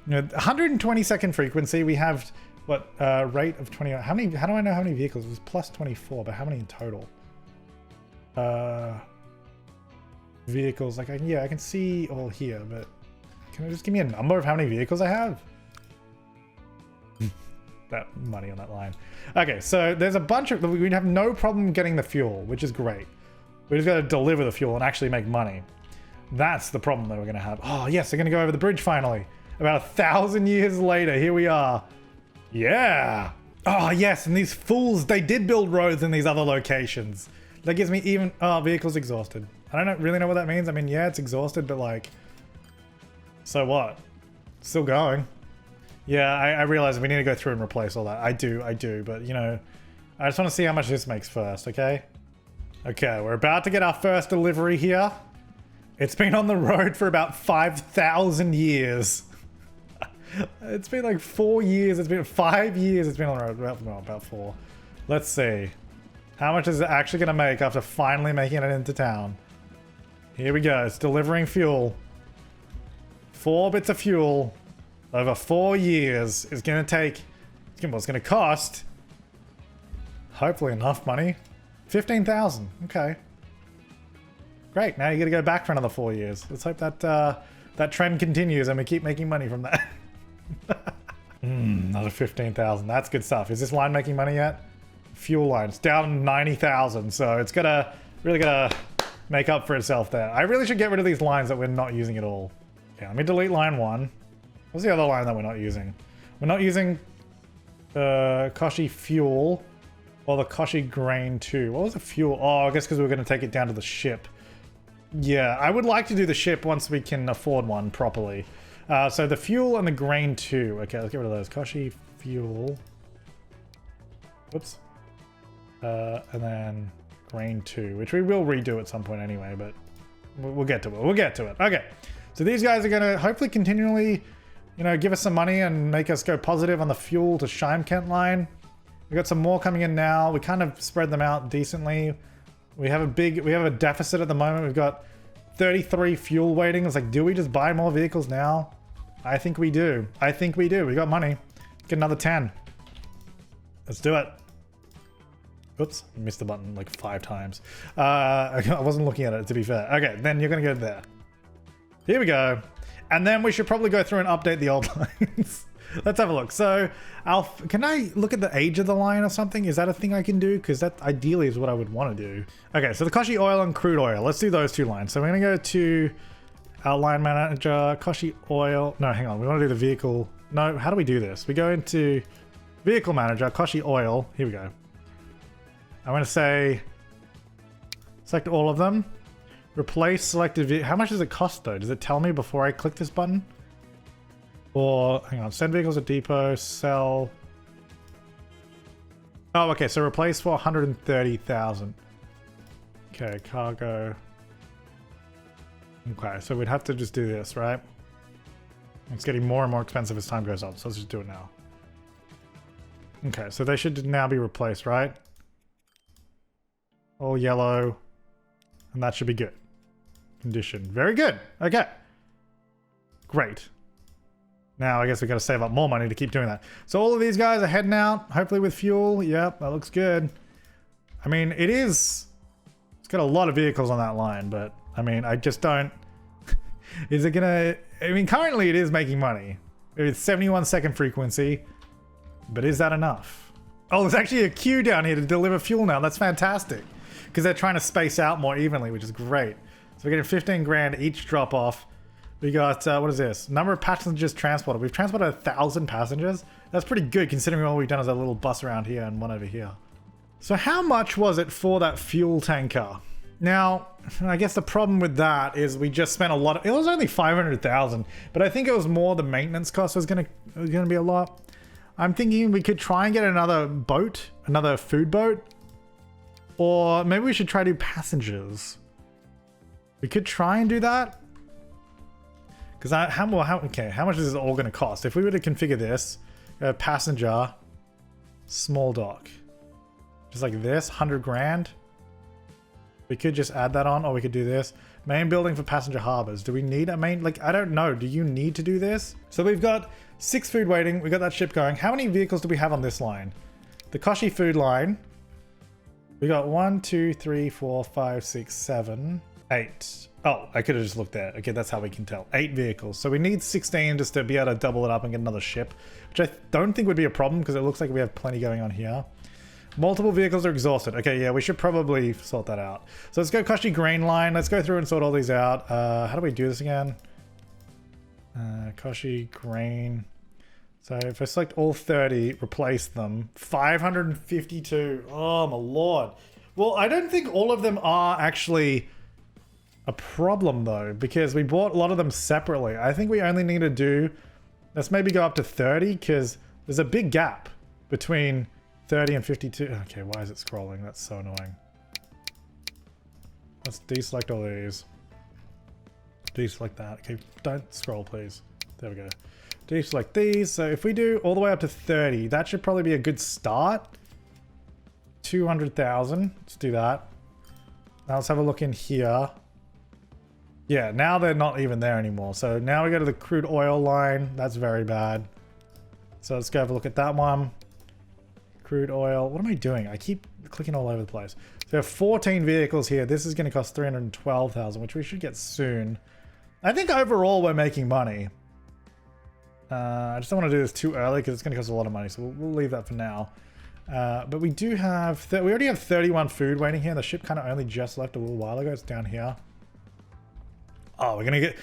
Speaker 1: You know, 120-second frequency. We have, what, rate of 20. How do I know how many vehicles? It was plus 24, but how many in total? Vehicles, like, I can see all here, but can I just give me a number of how many vehicles I have? That money on that line. Okay, so there's a bunch of... We have no problem getting the fuel, which is great. We just got to deliver the fuel and actually make money. That's the problem that we're going to have. Oh, yes, they're going to go over the bridge finally. About 1,000 years later, here we are. Yeah. Oh, yes, and these fools, they did build roads in these other locations. That gives me even... Oh, vehicle's exhausted. I don't really know what that means. I mean, yeah, it's exhausted, but like... So what? Still going. Yeah, I realize we need to go through and replace all that. I do, but you know, I just want to see how much this makes first, okay? Okay, we're about to get our first delivery here. It's been on the road for about 5,000 years. It's been like 4 years. It's been 5 years. It's been on the road. Well, no, about 4. Let's see. How much is it actually going to make after finally making it into town? Here we go. It's delivering fuel. 4 bits of fuel. Over 4 years is going to take, what's going to cost, hopefully enough money, 15,000. Okay. Great. Now you got to go back for another 4 years. Let's hope that that trend continues and we keep making money from that. Another 15,000. That's good stuff. Is this line making money yet? Fuel line. It's down 90,000. So it's really got to make up for itself there. I really should get rid of these lines that we're not using at all. Okay, let me delete line 1. What's the other line that we're not using? We're not using Koshi fuel or the Koshi grain 2. What was the fuel? Oh, I guess because we were going to take it down to the ship. Yeah, I would like to do the ship once we can afford one properly. So the fuel and the grain 2. Okay, let's get rid of those. Koshi fuel. Whoops. And then grain 2, which we will redo at some point anyway, but we'll get to it. We'll get to it. Okay. So these guys are going to hopefully continually, you know, give us some money and make us go positive on the fuel to Shimekent line. We've got some more coming in now. We kind of spread them out decently. We have a deficit at the moment. We've got 33 fuel waiting. It's like, do we just buy more vehicles now? I think we do. I think we do. We got money. Get another 10. Let's do it. Oops, missed the button like 5 times. I wasn't looking at it, to be fair. Okay, then you're going to go there. Here we go. And then we should probably go through and update the old lines. Let's have a look. So, can I look at the age of the line or something? Is that a thing I can do? Because that ideally is what I would want to do. Okay, so the Koshi oil and crude oil. Let's do those 2 lines. So we're going to go to our line manager, Koshi oil. No, hang on. We want to do the vehicle. No, how do we do this? We go into vehicle manager, Koshi oil. Here we go. I'm going to say select all of them. Replace selected vehicle. How much does it cost though? Does it tell me before I click this button? Or, hang on, send vehicles to depot, sell. Oh, okay, so replace for 130,000. Okay, cargo. Okay, so we'd have to just do this, right? It's getting more and more expensive as time goes on, so let's just do it now. Okay, so they should now be replaced, right? All yellow. And that should be good. Condition. Very good. Okay. Great. Now I guess we got to save up more money to keep doing that. So all of these guys are heading out, hopefully with fuel. Yep, that looks good. I mean, it's got a lot of vehicles on that line, but I mean, I just don't... Is it gonna... I mean, currently it is making money. It's 71-second frequency, but is that enough? Oh, there's actually a queue down here to deliver fuel now. That's fantastic. Because they're trying to space out more evenly, which is great. So we're getting 15 grand each drop off. We got, what is this? Number of passengers transported. We've transported 1,000 passengers. That's pretty good considering all we've done is a little bus around here and one over here. So how much was it for that fuel tanker? Now, I guess the problem with that is we just spent a lot of, it was only 500,000, but I think it was more the maintenance cost was gonna be a lot. I'm thinking we could try and get another boat, another food boat, or maybe we should try to do passengers. We could try and do that. Because how much is this all going to cost? If we were to configure this, passenger, small dock, just like this, 100 grand. We could just add that on, or we could do this. Main building for passenger harbors. Do we need a main, like, I don't know. Do you need to do this? So we've got 6 food waiting. We got that ship going. How many vehicles do we have on this line? The Koshi food line. We got 1, 2, 3, 4, 5, 6, 7, 8. Oh, I could have just looked there. Okay, that's how we can tell. 8 vehicles. So we need 16 just to be able to double it up and get another ship, which I don't think would be a problem because it looks like we have plenty going on here. Multiple vehicles are exhausted. Okay, yeah, we should probably sort that out. So let's go Koshi grain line. Let's go through and sort all these out. How do we do this again? Koshi grain. So if I select all 30, replace them. 552. Oh, my lord. Well, I don't think all of them are actually a problem though, because we bought a lot of them separately. I think we only need to do, let's maybe go up to 30 because there's a big gap between 30 and 52. Okay, why is it scrolling? That's so annoying. Let's deselect all these. Deselect that. Okay, don't scroll please. There we go. Deselect these. So if we do all the way up to 30, that should probably be a good start. 200,000. Let's do that. Now let's have a look in here. Yeah, now they're not even there anymore. So now we go to the crude oil line. That's very bad. So let's go have a look at that one. Crude oil. What am I doing? I keep clicking all over the place. So we have 14 vehicles here. This is going to cost 312,000, which we should get soon. I think overall we're making money. I just don't want to do this too early because it's going to cost a lot of money. So we'll leave that for now. But we do have... we already have 31 food waiting here. The ship kind of only just left a little while ago. It's down here. Oh, we're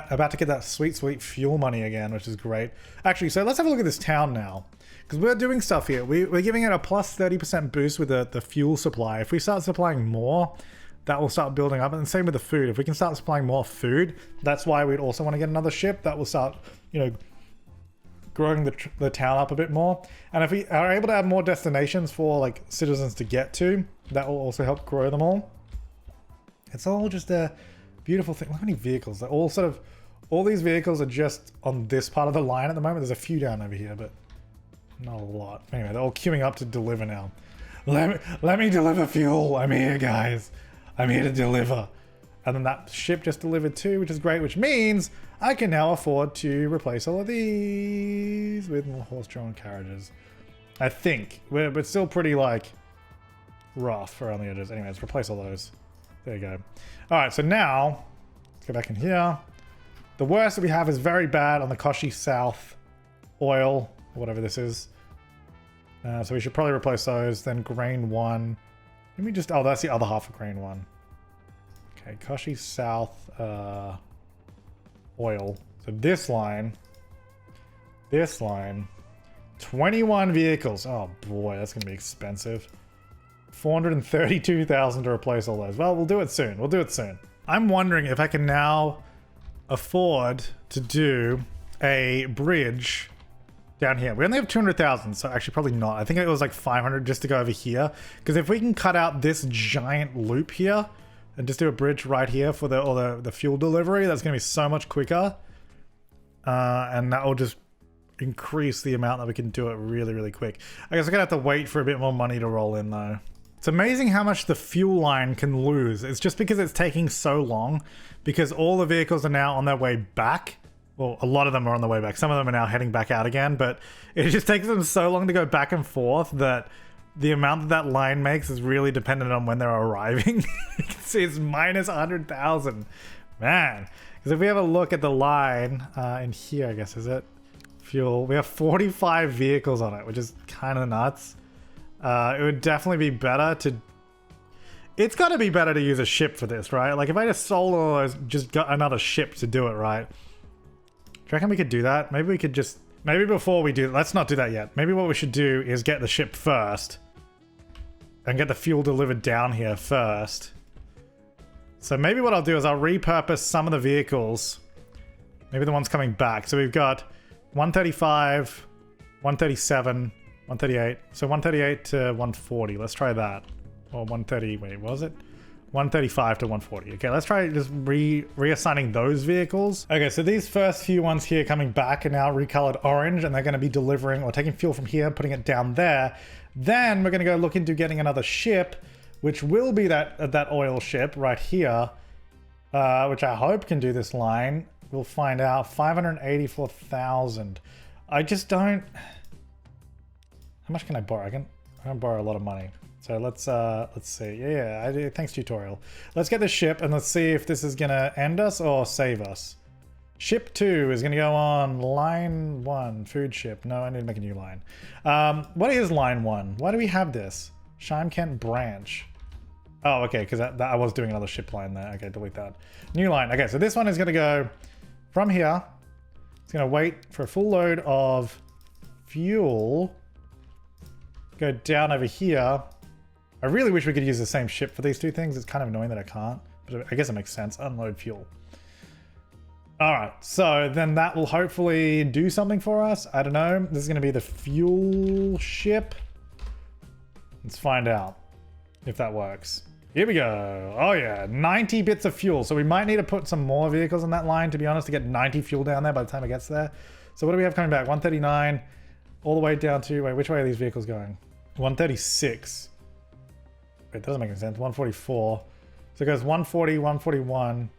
Speaker 1: about to get that sweet fuel money again, which is great. Actually, so let's have a look at this town now, because we're doing stuff here. We're giving it a plus 30% boost with the fuel supply. If we start supplying more, that will start building up, and the same with the food. If we can start supplying more food, that's why we'd also want to get another ship. That will start, you know, growing the town up a bit more. And if we are able to have more destinations for like citizens to get to, that will also help grow them all. It's all just a beautiful thing. Look how many vehicles. They're all all these vehicles are just on this part of the line at the moment. There's a few down over here, but not a lot. Anyway, they're all queuing up to deliver now. Let me deliver fuel. I'm here, guys. I'm here to deliver. And then that ship just delivered too, which is great, which means I can now afford to replace all of these with more horse-drawn carriages. I think. But still pretty, like, rough around the edges. Anyway, let's replace all those. There you go. Alright, so now, let's go back in here. The worst that we have is very bad on the Koshi South oil, or whatever this is. So we should probably replace those. Then grain 1. Let me just... Oh, that's the other half of grain 1. Okay, Koshi South oil. So this line, 21 vehicles. Oh boy, that's going to be expensive. 432,000 to replace all those. Well, we'll do it soon. We'll do it soon. I'm wondering if I can now afford to do a bridge down here. We only have 200,000, so actually probably not. I think it was like 500 just to go over here. Because if we can cut out this giant loop here and just do a bridge right here for the fuel delivery, that's going to be so much quicker. And that will just increase the amount that we can do it really, really quick. I guess I'm going to have to wait for a bit more money to roll in though. It's amazing how much the fuel line can lose. It's just because it's taking so long, because all the vehicles are now on their way back. Well, a lot of them are on the way back. Some of them are now heading back out again, but it just takes them so long to go back and forth that the amount that line makes is really dependent on when they're arriving. You can see it's minus 100,000. Man, because if we have a look at the line in here, I guess, is it? Fuel. We have 45 vehicles on it, which is kind of nuts. It would definitely be better to... It's got to be better to use a ship for this, right? Like if I just sold all those, just got another ship to do it, right? Do you reckon we could do that? Maybe we could just... Maybe before we do... Let's not do that yet. Maybe what we should do is get the ship first. And get the fuel delivered down here first. So maybe what I'll do is I'll repurpose some of the vehicles. Maybe the ones coming back. So we've got 135, 137, 138. So 138 to 140. Let's try that. Or 130. Wait, what was it? 135 to 140. Okay, let's try just reassigning those vehicles. Okay, so these first few ones here coming back are now recolored orange, and they're going to be delivering or taking fuel from here, putting it down there. Then we're going to go look into getting another ship, which will be that oil ship right here, which I hope can do this line. We'll find out. 584,000. I just don't... How much can I borrow? I can borrow a lot of money. So let's see. Yeah, thanks tutorial. Let's get the ship and let's see if this is gonna end us or save us. Ship 2 is gonna go on line 1, food ship. No, I need to make a new line. What is line 1? Why do we have this? Shime Kent branch. Oh, okay, because I was doing another ship line there. Okay, delete that. New line. Okay, so this one is gonna go from here. It's gonna wait for a full load of fuel. Go down over here. I really wish we could use the same ship for these two things. It's kind of annoying that I can't, but I guess it makes sense. Unload fuel. All right, so then that will hopefully do something for us. I don't know. This is going to be the fuel ship. Let's find out if that works. Here we go. Oh yeah, 90 bits of fuel. So we might need to put some more vehicles on that line, to be honest, to get 90 fuel down there by the time it gets there. So what do we have coming back? 139 all the way down to... Wait, which way are these vehicles going? 136. Wait, that doesn't make any sense. 144. So it goes 140, 141,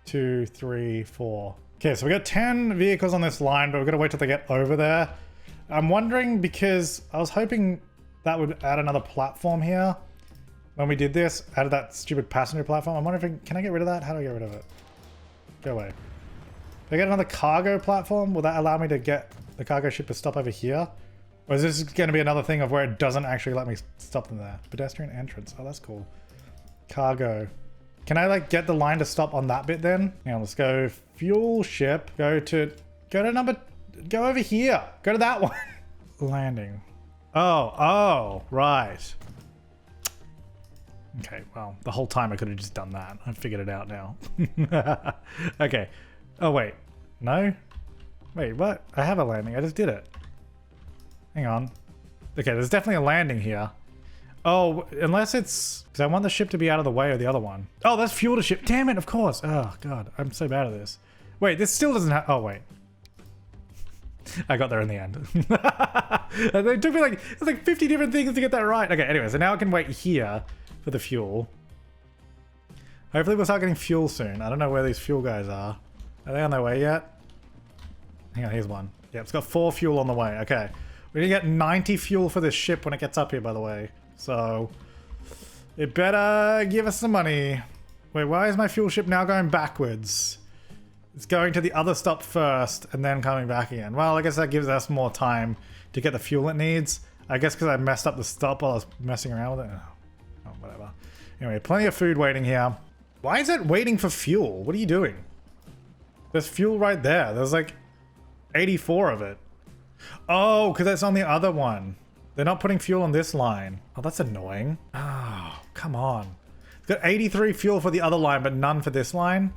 Speaker 1: 2, 3, 4. Okay, so we got 10 vehicles on this line, but we've got to wait till they get over there. I'm wondering, because I was hoping that would add another platform here. When we did this, added that stupid passenger platform. I'm wondering if can I get rid of that? How do I get rid of it? Go away. If I get another cargo platform, will that allow me to get the cargo ship to stop over here? Or is this going to be another thing of where it doesn't actually let me stop them there? Pedestrian entrance. Oh, that's cool. Cargo. Can I like get the line to stop on that bit then? Now let's go fuel ship. Go over here. Go to that one. Landing. Oh, right. Okay, well, the whole time I could have just done that. I figured it out now. Okay. Oh, wait. No? Wait, what? I have a landing. I just did it. Hang on. Okay, there's definitely a landing here. Oh, unless it's... Because I want the ship to be out of the way of the other one. Oh, that's fuel to ship. Damn it, of course. Oh, God. I'm so bad at this. Wait, this still doesn't have... Oh, wait. I got there in the end. It took me like... It's like 50 different things to get that right. Okay, anyway, so now I can wait here for the fuel. Hopefully we'll start getting fuel soon. I don't know where these fuel guys are. Are they on their way yet? Hang on, here's one. Yeah, it's got 4 fuel on the way. Okay. We're gonna get 90 fuel for this ship when it gets up here, by the way. So, it better give us some money. Wait, why is my fuel ship now going backwards? It's going to the other stop first and then coming back again. Well, I guess that gives us more time to get the fuel it needs. I guess because I messed up the stop while I was messing around with it. Oh, whatever. Anyway, plenty of food waiting here. Why is it waiting for fuel? What are you doing? There's fuel right there. There's like 84 of it. Oh, because it's on the other one. They're not putting fuel on this line. Oh, that's annoying. Oh, come on. It's got 83 fuel for the other line, but none for this line.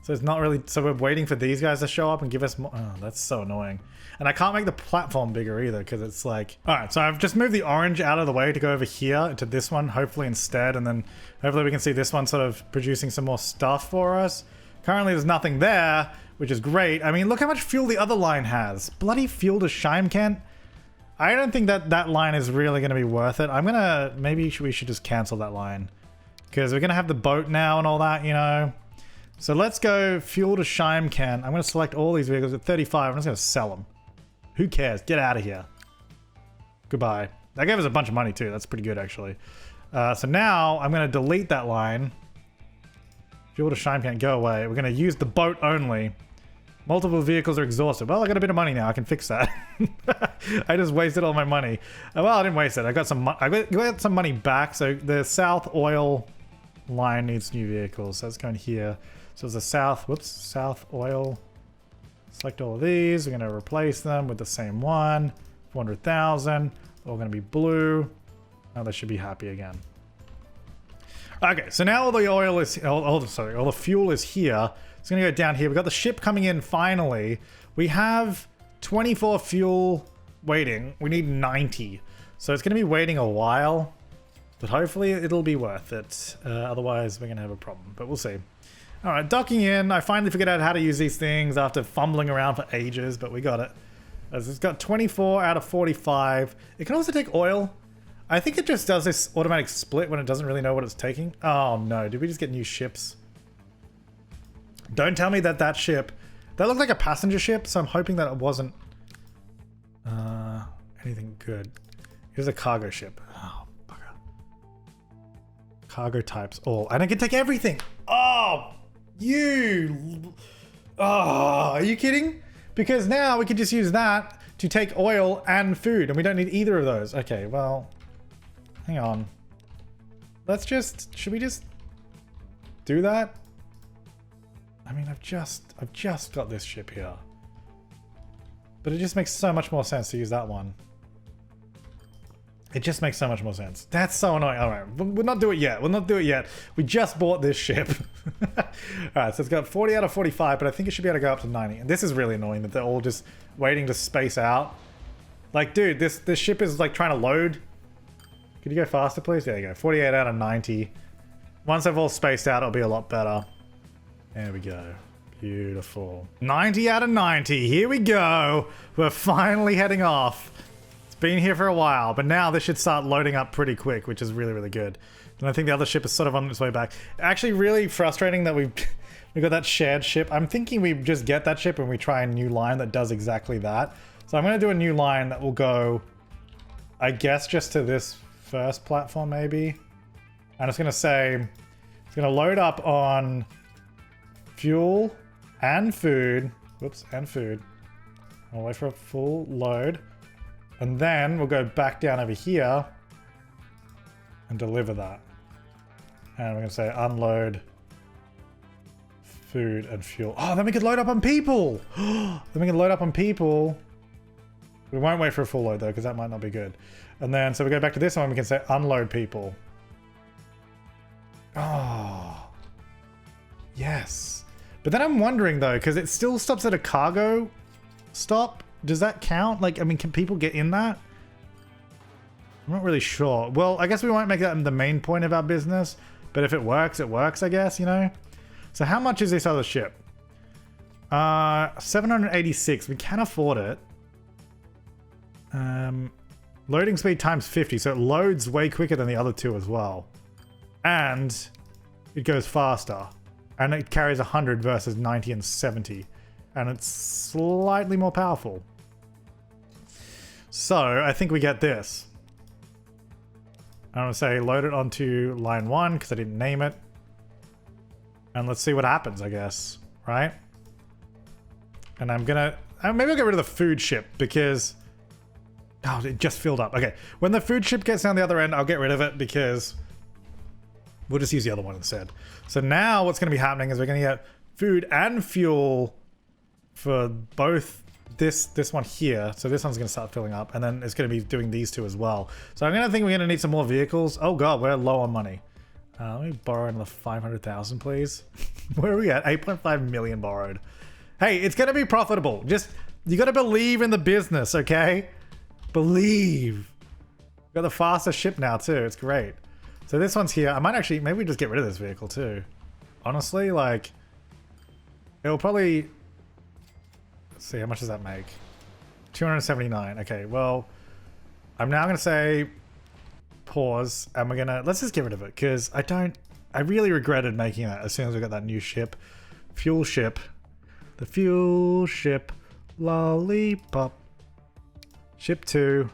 Speaker 1: So it's not really... So we're waiting for these guys to show up and give us more... Oh, that's so annoying. And I can't make the platform bigger either, because it's like... Alright, so I've just moved the orange out of the way to go over here to this one, hopefully instead. And then hopefully we can see this one sort of producing some more stuff for us. Currently there's nothing there, which is great. I mean, look how much fuel the other line has. Bloody fuel to Shimekent. I don't think that that line is really going to be worth it. I'm going to... Maybe we should just cancel that line. Because we're going to have the boat now and all that, you know. So let's go fuel to Shimekent. I'm going to select all these vehicles at 35. I'm just going to sell them. Who cares? Get out of here. Goodbye. That gave us a bunch of money too. That's pretty good actually. So now I'm going to delete that line. Fuel to Shimekent, go away. We're going to use the boat only. Multiple vehicles are exhausted. Well, I got a bit of money now. I can fix that. I just wasted all my money. Well, I didn't waste it. I got some money back. So the South Oil line needs new vehicles. So it's going here. So it's the South. Whoops. South Oil. Select all of these. We're going to replace them with the same one. 400,000. All going to be blue. Now they should be happy again. Okay, so now all the oil is... all the fuel is here. It's going to go down here. We've got the ship coming in finally. We have 24 fuel waiting. We need 90. So it's going to be waiting a while. But hopefully it'll be worth it. Otherwise we're going to have a problem. But we'll see. Alright, docking in. I finally figured out how to use these things after fumbling around for ages. But we got it. As it's got 24 out of 45. It can also take oil. I think it just does this automatic split when it doesn't really know what it's taking. Oh no, did we just get new ships? Don't tell me that that ship... That looked like a passenger ship, so I'm hoping that it wasn't... anything good. Here's a cargo ship. Oh, bugger. Cargo types all. And I can take everything! Oh! You... Oh, are you kidding? Because now we can just use that to take oil and food, and we don't need either of those. Okay, well... Hang on. Let's just... Should we just do that? I mean, I've just got this ship here. But it just makes so much more sense to use that one. It just makes so much more sense. That's so annoying. All right, we'll not do it yet. We'll not do it yet. We just bought this ship. All right, so it's got 40 out of 45, but I think it should be able to go up to 90. And this is really annoying that they're all just waiting to space out. Like, dude, this ship is like trying to load. Could you go faster, please? There you go. 48 out of 90. Once they've all spaced out, it'll be a lot better. There we go. Beautiful. 90 out of 90. Here we go. We're finally heading off. It's been here for a while, but now this should start loading up pretty quick, which is really, really good. And I think the other ship is sort of on its way back. Actually, really frustrating that we got that shared ship. I'm thinking we just get that ship and we try a new line that does exactly that. So I'm going to do a new line that will go, I guess, just to this first platform, maybe. And it's going to say, it's going to load up on fuel and food. Whoops, and food. I'll wait for a full load. And then we'll go back down over here and deliver that. And we're going to say unload food and fuel. Oh, then we could load up on people. Then we can load up on people. We won't wait for a full load though, because that might not be good. And then, so we go back to this one, we can say unload people. Oh, yes. But then I'm wondering though, because it still stops at a cargo stop. Does that count? Like, I mean, can people get in that? I'm not really sure. Well, I guess we won't make that the main point of our business, but if it works, I guess, you know? So how much is this other ship? 786. We can afford it. Loading speed times 50, so it loads way quicker than the other two as well. And it goes faster. And it carries 100 versus 90 and 70. And it's slightly more powerful. So I think we get this. I'm going to say load it onto line 1 because I didn't name it. And let's see what happens, I guess. Right? And I'm going to... maybe I'll get rid of the food ship because... oh, it just filled up. Okay. When the food ship gets down the other end, I'll get rid of it because... we'll just use the other one instead. So now what's going to be happening is we're going to get food and fuel for both this one here. So this one's going to start filling up, and then it's going to be doing these two as well. So I'm going to think we're going to need some more vehicles. Oh god, we're low on money. Let me borrow another 500,000, please. Where are we at? 8.5 million borrowed. Hey, it's going to be profitable. Just, you got to believe in the business, okay? Believe. We've got the faster ship now too. It's great. So this one's here. I might actually, maybe we just get rid of this vehicle too. Honestly, like, it'll probably, let's see, how much does that make? 279. Okay, well, I'm now going to say pause, and we're going to, let's just get rid of it, because I really regretted making that as soon as we got that new ship. Fuel ship. The fuel ship. Lollipop. Ship 2.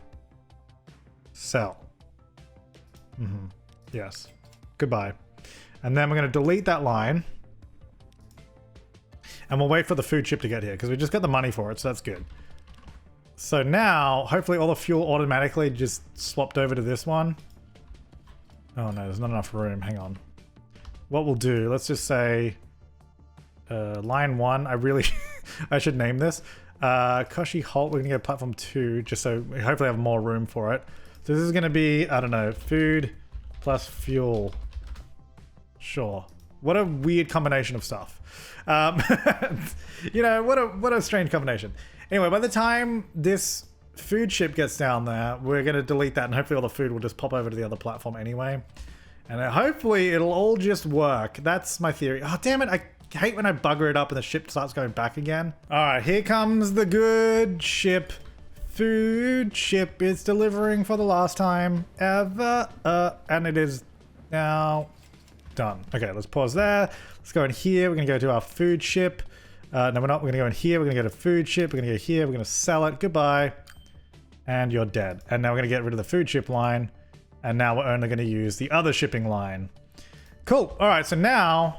Speaker 1: Sell. Mm-hmm. Yes. Goodbye. And then we're going to delete that line. And we'll wait for the food ship to get here because we just got the money for it, so that's good. So now, hopefully all the fuel automatically just swapped over to this one. Oh no, there's not enough room. Hang on. What we'll do, let's just say line 1. I really, I should name this. Koshi Holt, we're going to go platform 2 just so we hopefully have more room for it. So this is going to be, I don't know, food plus fuel. Sure. What a weird combination of stuff. You know, what a strange combination. Anyway, by the time this food ship gets down there, we're going to delete that and hopefully all the food will just pop over to the other platform anyway. And hopefully it'll all just work. That's my theory. Oh, damn it. I hate when I bugger it up and the ship starts going back again. All right, here comes the good ship. Food ship is delivering for the last time ever. And it is now done. Okay, let's pause there. Let's go in here. We're going to go to our food ship. No, we're not. We're going to go in here. We're going to go to food ship. We're going to go here. We're going to sell it. Goodbye. And you're dead. And now we're going to get rid of the food ship line. And now we're only going to use the other shipping line. Cool. All right, so now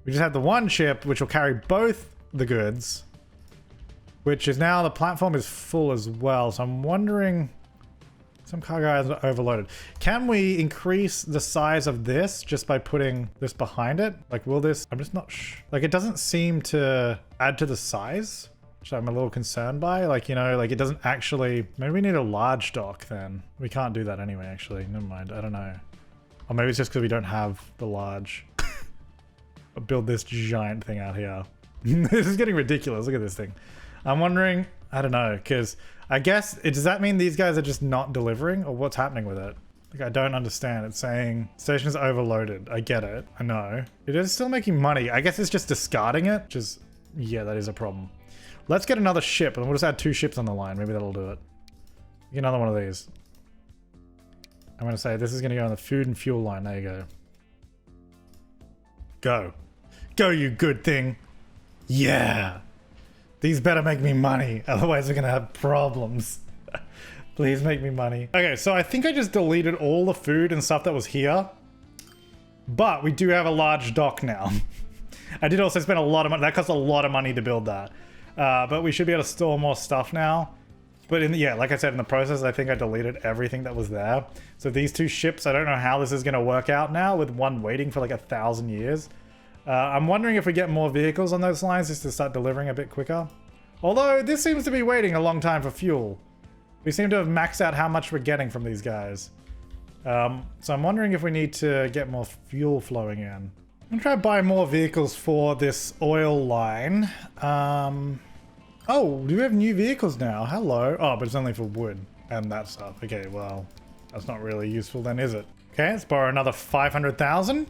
Speaker 1: we just have the one ship, which will carry both the goods. Which is now, the platform is full as well. So I'm wondering, some cargo is overloaded. Can we increase the size of this just by putting this behind it? Like, will this, I'm just not like, it doesn't seem to add to the size, which I'm a little concerned by. Like, you know, like it doesn't actually, maybe we need a large dock then. We can't do that anyway, actually. Never mind. I don't know. Or maybe it's just because we don't have the large. I'll build this giant thing out here. This is getting ridiculous. Look at this thing. I'm wondering, I don't know, because I guess, does that mean these guys are just not delivering, or what's happening with it? Like, I don't understand. It's saying station is overloaded. I get it. I know. It is still making money. I guess it's just discarding it, which is, yeah, that is a problem. Let's get another ship, and we'll just add 2 ships on the line. Maybe that'll do it. Get another one of these. I'm going to say this is going to go on the food and fuel line. There you go. Go. Go, you good thing. Yeah. These better make me money, otherwise we're gonna have problems. Please make me money. Okay, so I think I just deleted all the food and stuff that was here. But we do have a large dock now. I did also spend a lot of money. That cost a lot of money to build that. But we should be able to store more stuff now. But yeah, like I said, in the process, I think I deleted everything that was there. So these 2 ships, I don't know how this is gonna work out now with one waiting for like 1,000 years. I'm wondering if we get more vehicles on those lines just to start delivering a bit quicker. Although this seems to be waiting a long time for fuel. We seem to have maxed out how much we're getting from these guys. So I'm wondering if we need to get more fuel flowing in. I'm gonna try to buy more vehicles for this oil line. Oh, do we have new vehicles now? Hello. Oh, but it's only for wood and that stuff. Okay, well, that's not really useful then, is it? Okay, let's borrow another 500,000.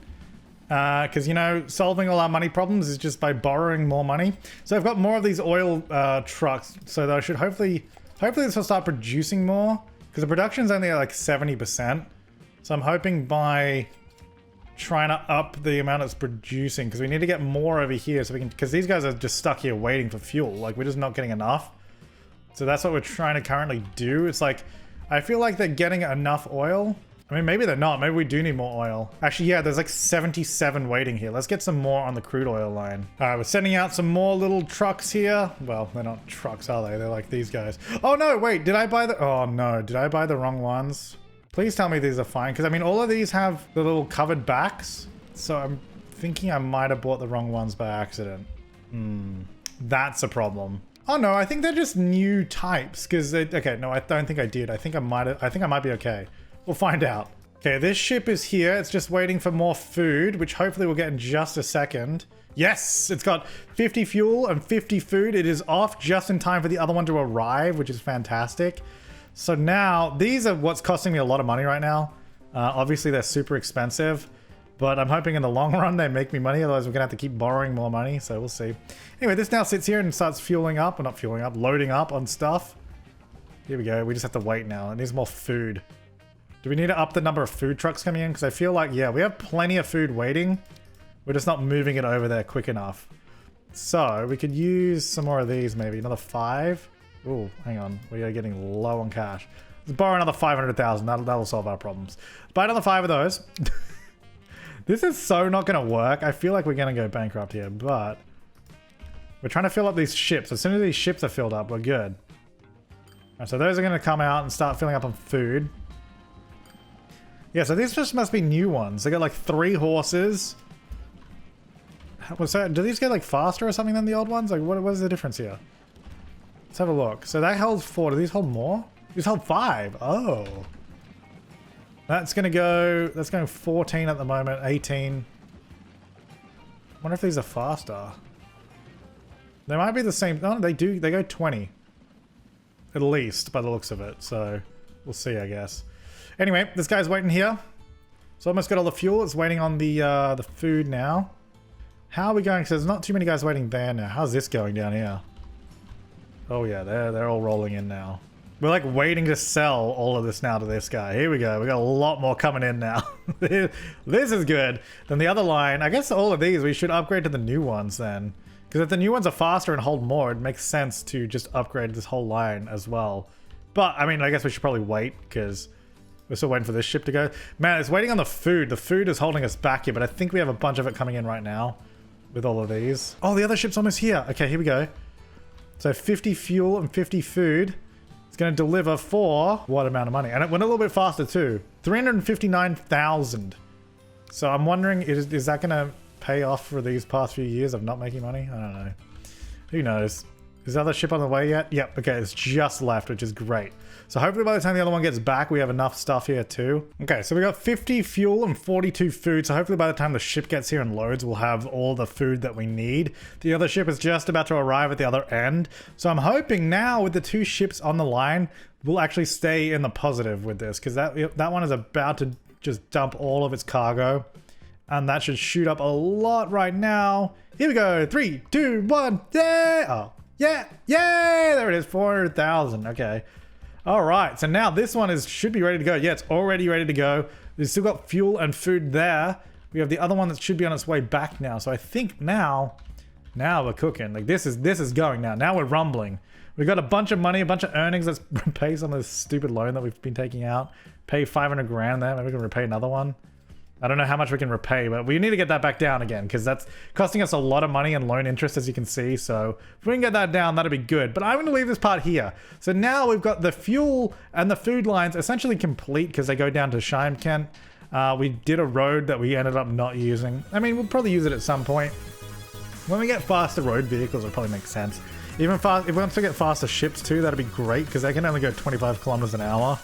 Speaker 1: Because, you know, solving all our money problems is just by borrowing more money. So I've got more of these oil trucks. So that I should hopefully this will start producing more. Because the production's only at like 70%. So I'm hoping by trying to up the amount it's producing, because we need to get more over here so we can, because these guys are just stuck here waiting for fuel. Like, we're just not getting enough. So that's what we're trying to currently do. It's like, I feel like they're getting enough oil. I mean, maybe they're not. Maybe we do need more oil. Actually, yeah, there's like 77 waiting here. Let's get some more on the crude oil line. All right, we're sending out some more little trucks here. Well, they're not trucks, are they? They're like these guys. Oh no, wait, did I buy the, oh no, did I buy the wrong ones? Please tell me these are fine, because I mean, all of these have the little covered backs. So I'm thinking I might have bought the wrong ones by accident. That's a problem. Oh no, I think they're just new types, because okay, no, I don't think I did. I think I might be okay. We'll find out. Okay, this ship is here. It's just waiting for more food, which hopefully we'll get in just a second. Yes, it's got 50 fuel and 50 food. It is off just in time for the other one to arrive, which is fantastic. So now, these are what's costing me a lot of money right now. Obviously, they're super expensive, but I'm hoping in the long run they make me money. Otherwise, we're gonna have to keep borrowing more money, so we'll see. Anyway, this now sits here and starts fueling up, or not fueling up, loading up on stuff. Here we go. We just have to wait now. It needs more food. Do we need to up the number of food trucks coming in? Because I feel like, yeah, we have plenty of food waiting. We're just not moving it over there quick enough. So we could use some more of these, maybe another 5. Ooh, hang on. We are getting low on cash. Let's borrow another 500,000. That'll solve our problems. Buy another 5 of those. This is so not going to work. I feel like we're going to go bankrupt here, but we're trying to fill up these ships. As soon as these ships are filled up, we're good. All right, so those are going to come out and start filling up on food. Yeah, so these just must be new ones. They got like 3 horses. Do these get like faster or something than the old ones? Like, what is the difference here? Let's have a look. So that holds 4. Do these hold more? These hold 5. Oh. That's going going 14 at the moment, 18. I wonder if these are faster. They might be the same. No, they do. They go 20. At least, by the looks of it. So, we'll see, I guess. Anyway, this guy's waiting here. So almost got all the fuel. It's waiting on the food now. How are we going? So there's not too many guys waiting there now. How's this going down here? Oh yeah, they're all rolling in now. We're like waiting to sell all of this now to this guy. Here we go. We got a lot more coming in now. This is good. Then the other line, I guess all of these, we should upgrade to the new ones then. Because if the new ones are faster and hold more, it makes sense to just upgrade this whole line as well. But, I mean, I guess we should probably wait because we're still waiting for this ship to go. Man, it's waiting on the food. The food is holding us back here, but I think we have a bunch of it coming in right now with all of these. Oh, the other ship's almost here. Okay, here we go. So 50 fuel and 50 food. It's going to deliver for what amount of money? And it went a little bit faster too. 359,000. So I'm wondering, is that going to pay off for these past few years of not making money? I don't know. Who knows? Is the other ship on the way yet? Yep, okay, it's just left, which is great. So hopefully by the time the other one gets back, we have enough stuff here too. Okay, so we got 50 fuel and 42 food. So hopefully by the time the ship gets here and loads, we'll have all the food that we need. The other ship is just about to arrive at the other end. So I'm hoping now with the 2 ships on the line, we'll actually stay in the positive with this, because that one is about to just dump all of its cargo. And that should shoot up a lot right now. Here we go. 3, 2, 1. Yeah! Oh. Yeah, yay! There it is, 400,000. Okay. All right, so now this one should be ready to go. Yeah, it's already ready to go. We've still got fuel and food there. We have the other one that should be on its way back now. So I think now we're cooking. Like this is going now. Now we're rumbling. We've got a bunch of money, a bunch of earnings. Let's pay some of this stupid loan that we've been taking out. Pay 500 grand there. Maybe we can repay another one. I don't know how much we can repay, but we need to get that back down again because that's costing us a lot of money and loan interest, as you can see. So if we can get that down, that'd be good. But I'm going to leave this part here. So now we've got the fuel and the food lines essentially complete because they go down to Shymkent. We did a road that we ended up not using. I mean, we'll probably use it at some point. When we get faster road vehicles, it'll probably make sense. Even fast, if we want to get faster ships too, that'd be great because they can only go 25 kilometers an hour.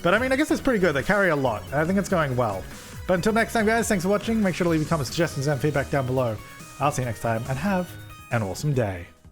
Speaker 1: But I mean, I guess it's pretty good. They carry a lot. I think it's going well. But until next time, guys, thanks for watching. Make sure to leave your comments, suggestions, and feedback down below. I'll see you next time, and have an awesome day.